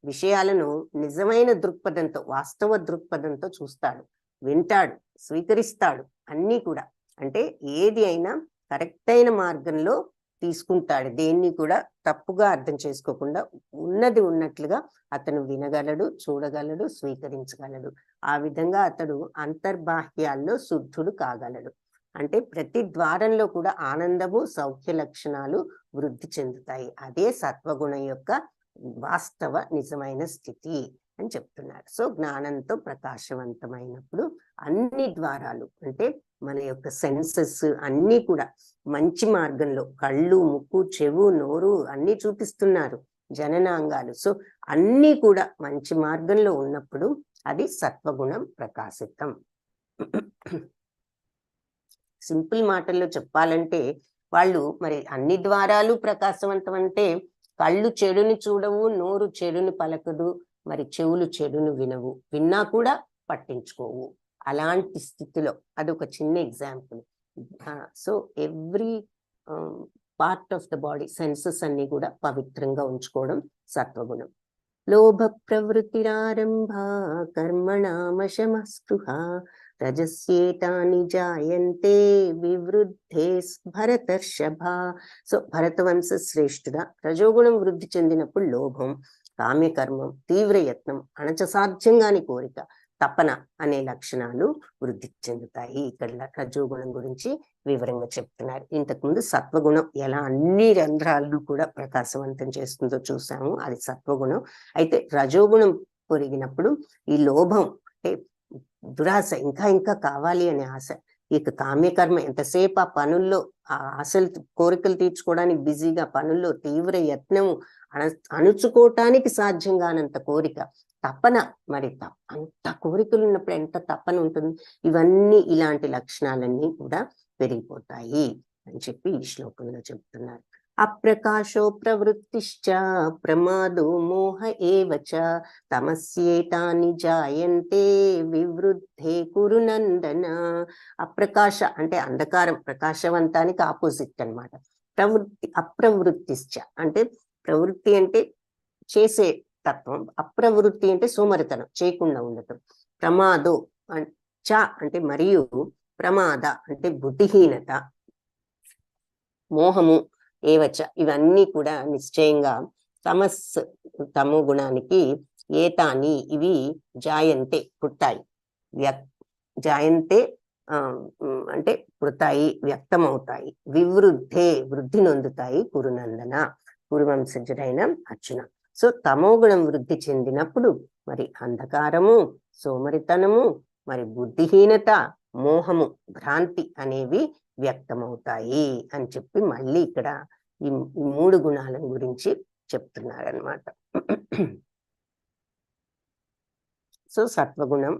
విషయాలను నిజమైన దృక్పథంతో, వాస్తవ దృక్పథంతో చూస్తాడు, వింటాడు, స్వీకరిస్తాడు. అన్నీ కూడా అంటే ఏది అయినా కరెక్ట్ అయిన మార్గంలో తీసుకుంటాడు. దేన్ని కూడా తప్పుగా అర్థం చేసుకోకుండా ఉన్నది ఉన్నట్లుగా అతను వినగలడు, చూడగలడు, స్వీకరించగలడు. ఆ విధంగా అతడు అంతర్బాహ్యాల్లో శుద్ధుడు కాగలడు. అంటే ప్రతి ద్వారంలో కూడా ఆనందము, సౌఖ్య లక్షణాలు వృద్ధి చెందుతాయి. అదే సత్వగుణం యొక్క వాస్తవ నిజమైన స్థితి అని చెప్తున్నారు. సో జ్ఞానంతో ప్రకాశవంతమైనప్పుడు అన్ని ద్వారాలు అంటే మన యొక్క సెన్సెస్ అన్నీ కూడా మంచి మార్గంలో, కళ్ళు, ముక్కు, చెవు, నోరు అన్ని చూపిస్తున్నారు, జననాంగాలు. సో అన్నీ కూడా మంచి మార్గంలో ఉన్నప్పుడు అది సత్వగుణం ప్రకాశితం. సింపుల్ మాటల్లో చెప్పాలంటే వాళ్ళు మరి అన్ని ద్వారాలు ప్రకాశవంతం అంటే కళ్ళు చెడుని చూడవు, నోరు చెడుని పలకదు, మరి చెవులు చెడును వినవు, విన్నా కూడా పట్టించుకోవు. అలాంటి స్థితిలో అదొక చిన్న example. So every part of the body, senses అన్ని కూడా పవిత్రంగా ఉంచుకోవడం సత్వగుణం. లోభ ప్రవృత్తిరారంభ కర్మణామశమస్పృహ రజస్యేతాని జాయంతే వివృద్ధే భరతర్షభ. సో భరతవంశ శ్రేష్ఠుడా, రజోగుణం వృద్ధి చెందినప్పుడు లోభం, కామ్యకర్మం, తీవ్రయత్నం, అణచసాధ్యంగాని కోరిక, తపన అనే లక్షణాలు వృద్ధి చెందుతాయి. ఇక్కడ రజోగుణం గురించి వివరంగా చెప్తున్నారు. ఇంతకుముందు సత్వగుణం ఎలా అన్ని రంధ్రాలను కూడా ప్రకాశవంతం చేస్తుందో చూసాము, అది సత్వగుణం. అయితే రజోగుణం పెరిగినప్పుడు ఈ లోభం అంటే దురాశ, ఇంకా ఇంకా కావాలి అనే ఆశ. ఇక కామ్యకర్మ ఎంతసేపు ఆ పనుల్లో, ఆ ఆశలు కోరికలు తీర్చుకోవడానికి బిజీగా పనుల్లో తీవ్ర యత్నము, అణుచుకోవటానికి సాధ్యం కానంత కోరిక, తపన. మరి అంత కోరికలు ఉన్నప్పుడు ఎంత తపన ఉంటుంది. ఇవన్నీ ఇలాంటి లక్షణాలన్నీ కూడా పెరిగిపోతాయి అని చెప్పి ఈ శ్లోకంలో చెప్తున్నారు. అప్రకాశో ప్రవృత్తిశ్చ ప్రమాదో మోహ ఏవచ తమస్యేతాని జాయంతే వివృద్ధే కురు నందన. అప్రకాశ అంటే అంధకారం, ప్రకాశవంతానికి ఆపోజిట్ అన్నమాట. ప్రవృత్తి, అప్రవృత్తిశ్చ అంటే ప్రవృత్తి అంటే చేసే తత్వం, అప్రవృత్తి అంటే సోమరితనం, చేయకుండా ఉండటం. ప్రమాదో చ అంటే మరియు, ప్రమాద అంటే బుద్ధిహీనత, మోహము, ఏవచ ఇవన్నీ కూడా నిశ్చయంగా తమో గుణానికి ఏతాని ఇవి జాయంతే పుట్టాయి, జాయంతే అంటే పుడతాయి, వ్యక్తమవుతాయి, వివృద్ధే వృద్ధి నొందుతాయి కురునందన, కురువంశజుడైన అర్జున. సో తమో గుణం వృద్ధి చెందినప్పుడు మరి అంధకారము, సోమరితనము, మరి బుద్ధిహీనత, మోహము, భ్రాంతి అనేవి వ్యక్తమవుతాయి అని చెప్పి మళ్ళీ ఇక్కడ ఈ 3 గుణాల గురించి చెప్తున్నారనమాట. సో సత్వగుణం,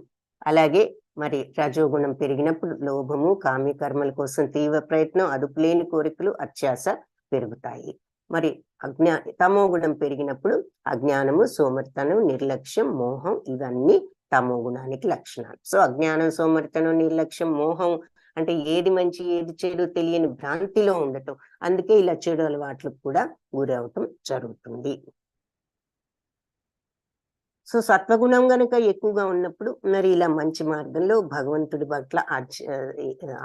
అలాగే మరి రజోగుణం పెరిగినప్పుడు లోభము, కామ్యకర్మల కోసం తీవ్ర ప్రయత్నం, అదుపులేని కోరికలు, అత్యాశ పెరుగుతాయి. మరి తమో గుణం పెరిగినప్పుడు అజ్ఞానము, సోమరితనం, నిర్లక్ష్యం, మోహం ఇవన్నీ తమో గుణానికి లక్షణాలు. సో అజ్ఞానం, సోమరితనం, నిర్లక్ష్యం, మోహం అంటే ఏది మంచి ఏది చెడు తెలియని భ్రాంతిలో ఉండటం. అందుకే ఇలా చెడు అలవాట్లకు కూడా గురవటం జరుగుతుంది. సో సత్వగుణం గనక ఎక్కువగా ఉన్నప్పుడు మరి ఇలా మంచి మార్గంలో భగవంతుడి పట్ల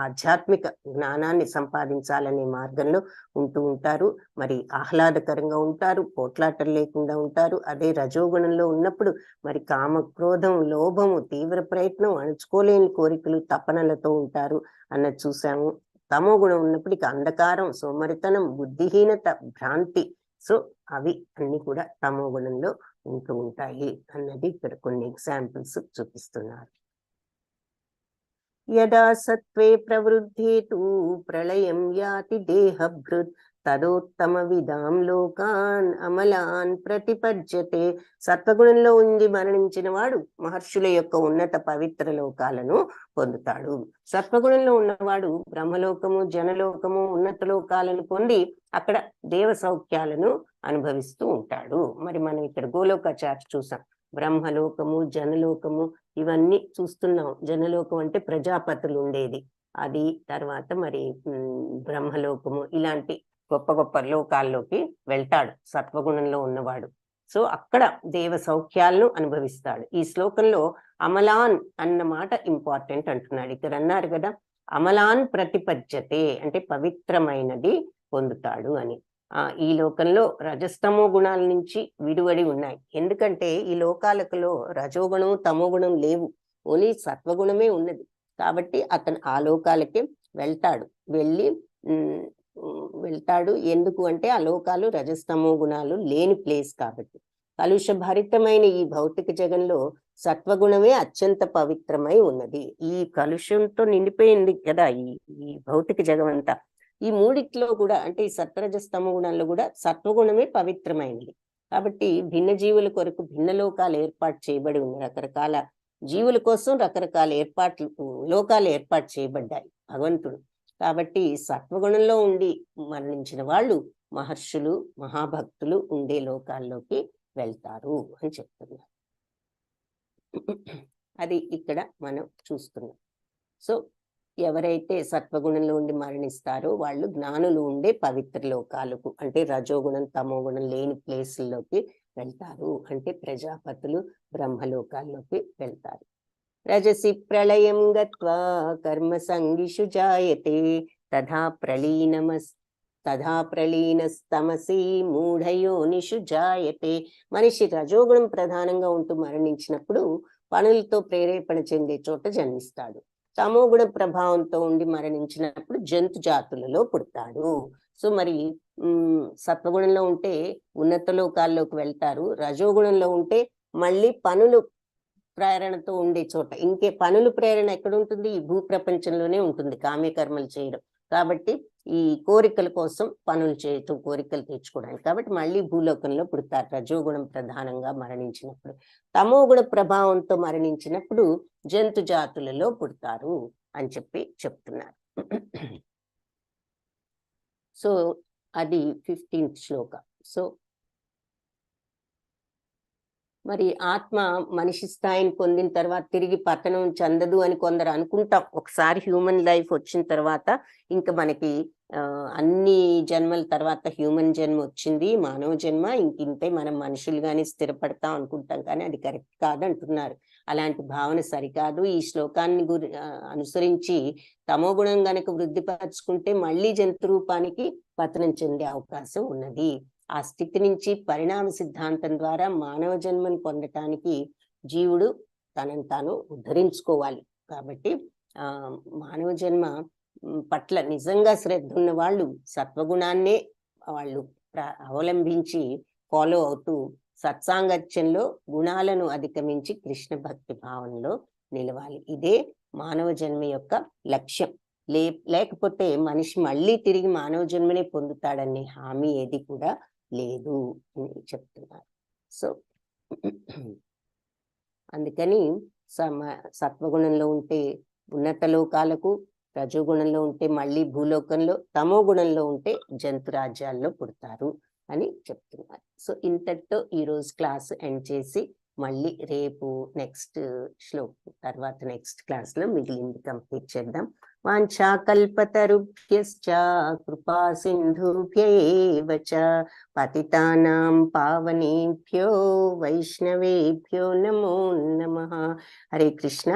ఆధ్యాత్మిక జ్ఞానాన్ని సంపాదించాలనే మార్గంలో ఉంటూ ఉంటారు. మరి ఆహ్లాదకరంగా ఉంటారు, పోట్లాటలు లేకుండా ఉంటారు. అదే రజోగుణంలో ఉన్నప్పుడు మరి కామ, క్రోధం, లోభము, తీవ్ర ప్రయత్నం, అణుచుకోలేని కోరికలు, తపనలతో ఉంటారు అన్నది చూసాము. తమో గుణం ఉన్నప్పుడు ఇక అంధకారం, సోమరితనం, బుద్ధిహీనత, భ్రాంతి, సో అవి అన్ని కూడా తమో గుణంలో ఉంటూ ఉంటాయి అన్నది ఇక్కడ కొన్ని ఎగ్జాంపుల్స్ చూపిస్తున్నారు. యదా సత్వే ప్రవృద్ధే తు ప్రళయం యాతి దేహభృత్ తదోత్తమ విధాం లోకాన్ అమలాన్ ప్రతిపద్యతే. సత్వగుణంలో ఉండి మరణించిన వాడు మహర్షుల యొక్క ఉన్నత పవిత్ర లోకాలను పొందుతాడు. సత్వగుణంలో ఉన్నవాడు బ్రహ్మలోకము, జనలోకము, ఉన్నత లోకాలను పొంది అక్కడ దేవ సౌఖ్యాలను అనుభవిస్తూ ఉంటాడు. మరి మనం ఇక్కడ గోలోకాచార్య చూసాం. బ్రహ్మలోకము, జనలోకము ఇవన్నీ చూస్తున్నాం. జనలోకం అంటే ప్రజాపతులు ఉండేది అది, తర్వాత మరి బ్రహ్మలోకము, ఇలాంటి గొప్ప గొప్ప లోకాల్లోకి వెళ్తాడు సత్వగుణంలో ఉన్నవాడు. సో అక్కడ దేవ సౌఖ్యాలను అనుభవిస్తాడు. ఈ శ్లోకంలో అమలాన్ అన్న మాట ఇంపార్టెంట్ అంటున్నాడు. ఇక్కడ అన్నారు కదా, అమలాన్ ప్రతిపద్యతే అంటే పవిత్రమైనది పొందుతాడు అని. ఈ లోకంలో రజస్తమో గుణాల నుంచి విడివడి ఉన్నాయి. ఎందుకంటే ఈ లోకాలలో రజోగుణం, తమో గుణం లేవు, ఓన్లీ సత్వగుణమే ఉన్నది. కాబట్టి అతను ఆ లోకాలకి వెళ్తాడు. ఎందుకు అంటే ఆ లోకాలు రజస్తమో గుణాలు లేని ప్లేస్ కాబట్టి. కలుష భరితమైన ఈ భౌతిక జగంలో సత్వగుణమే అత్యంత పవిత్రమై ఉన్నది. ఈ కలుషంతో నిండిపోయింది కదా ఈ భౌతిక జగం అంతా. ఈ మూడిట్లో కూడా అంటే ఈ సత్వరజస్తమ గుణాల్లో కూడా సత్వగుణమే పవిత్రమైనది. కాబట్టి భిన్న జీవుల కొరకు భిన్న లోకాలు ఏర్పాటు చేయబడి ఉన్నాయి. రకరకాల జీవుల కోసం రకరకాల లోకాలు ఏర్పాటు చేయబడ్డాయి భగవంతుడు. కాబట్టి సత్వగుణంలో ఉండి మరణించిన వాళ్ళు మహర్షులు, మహాభక్తులు ఉండే లోకాల్లోకి వెళ్తారు అని చెప్తున్నారు. అది ఇక్కడ మనం చూస్తున్నాం. సో ఎవరైతే సత్వగుణంలో ఉండి మరణిస్తారో వాళ్ళు జ్ఞానులు ఉండే పవిత్ర లోకాలకు, అంటే రజోగుణం, తమోగుణం లేని ప్లేసుల్లోకి వెళ్తారు. అంటే ప్రజాపతులు, బ్రహ్మలోకాల్లోకి వెళ్తారు. రజసి ప్రళయం గత్వా కర్మ సంగిషు జాయతే తథా ప్రలీనస్తమసి మూఢయోనిషు జాయతే. మనిషి రజోగుణం ప్రధానంగా ఉంటూ మరణించినప్పుడు పనులతో ప్రేరేపణ చెందే చోట జన్మిస్తాడు. తమోగుణ ప్రభావంతో ఉండి మరణించినప్పుడు జంతు జాతులలో పుడతాడు. సో మరి సత్వగుణంలో ఉంటే ఉన్నత లోకాల్లోకి వెళ్తారు. రజోగుణంలో ఉంటే మళ్ళీ పనులు ప్రేరణతో ఉండే చోట. ఇంకే పనులు ప్రేరణ ఎక్కడ ఉంటుంది? ఈ భూ ప్రపంచంలోనే ఉంటుంది కామ్యకర్మలు చేయడం. కాబట్టి ఈ కోరికల కోసం పనులు చేయటం, కోరికలు తీర్చుకోవడానికి. కాబట్టి మళ్ళీ భూలోకంలో పుడతారు రజోగుణం ప్రధానంగా మరణించినప్పుడు. తమోగుణ ప్రభావంతో మరణించినప్పుడు జంతు జాతులలో పుడతారు అని చెప్పి చెప్తున్నారు. సో అది 15th శ్లోక. సో మరి ఆత్మ మనిషి స్థాయిని పొందిన తర్వాత తిరిగి పతనం చెందదు అని కొందరు అనుకుంటాం. ఒకసారి హ్యూమన్ లైఫ్ వచ్చిన తర్వాత ఇంకా మనకి అన్ని జన్మల తర్వాత హ్యూమన్ జన్మ వచ్చింది, మానవ జన్మ, ఇంతే మనం మనుషులుగానే స్థిరపడతాం అనుకుంటాం. కానీ అది కరెక్ట్ కాదంటున్నారు. అలాంటి భావన సరికాదు. ఈ శ్లోకాన్ని అనుసరించి తమోగుణం గనక వృద్ధిపరచుకుంటే మళ్ళీ జంతు రూపానికి పతనం చెందే అవకాశం ఉన్నది. ఆ స్థితి నుంచి పరిణామ సిద్ధాంతం ద్వారా మానవ జన్మను పొందటానికి జీవుడు తనను తాను ఉద్ధరించుకోవాలి. కాబట్టి మానవ జన్మ పట్ల నిజంగా శ్రద్ధ ఉన్న వాళ్ళు సత్వగుణాన్నే వాళ్ళు అవలంబించి ఫాలో అవుతూ సత్సాంగత్యంలో గుణాలను అధిగమించి కృష్ణ భక్తి భావనలో నిలవాలి. ఇదే మానవ జన్మ యొక్క లక్ష్యం. లేకపోతే మనిషి మళ్ళీ తిరిగి మానవ జన్మనే పొందుతాడనే హామీ ఏది కూడా లేదు అని చెప్తున్నారు. సో అందుకని సత్వగుణంలో ఉంటే ఉన్నత లోకాలకు, రజోగుణంలో ఉంటే మళ్ళీ భూలోకంలో, తమో గుణంలో ఉంటే జంతు రాజ్యాల్లో పుడతారు అని చెప్తున్నారు. సో ఇంతటితో ఈరోజు క్లాస్ ఎండ్ చేసి మళ్ళీ రేపు నెక్స్ట్ శ్లోకం తర్వాత నెక్స్ట్ క్లాస్ లో మిగిలింది కంప్లీట్ చేద్దాం. వాంఛాకల్పతరుభ్యశ్చ కృపా సింధుభ్యేవ చ పతితానాం పావనేభ్యో వైష్ణవేభ్యో నమో నమః. హరే కృష్ణ.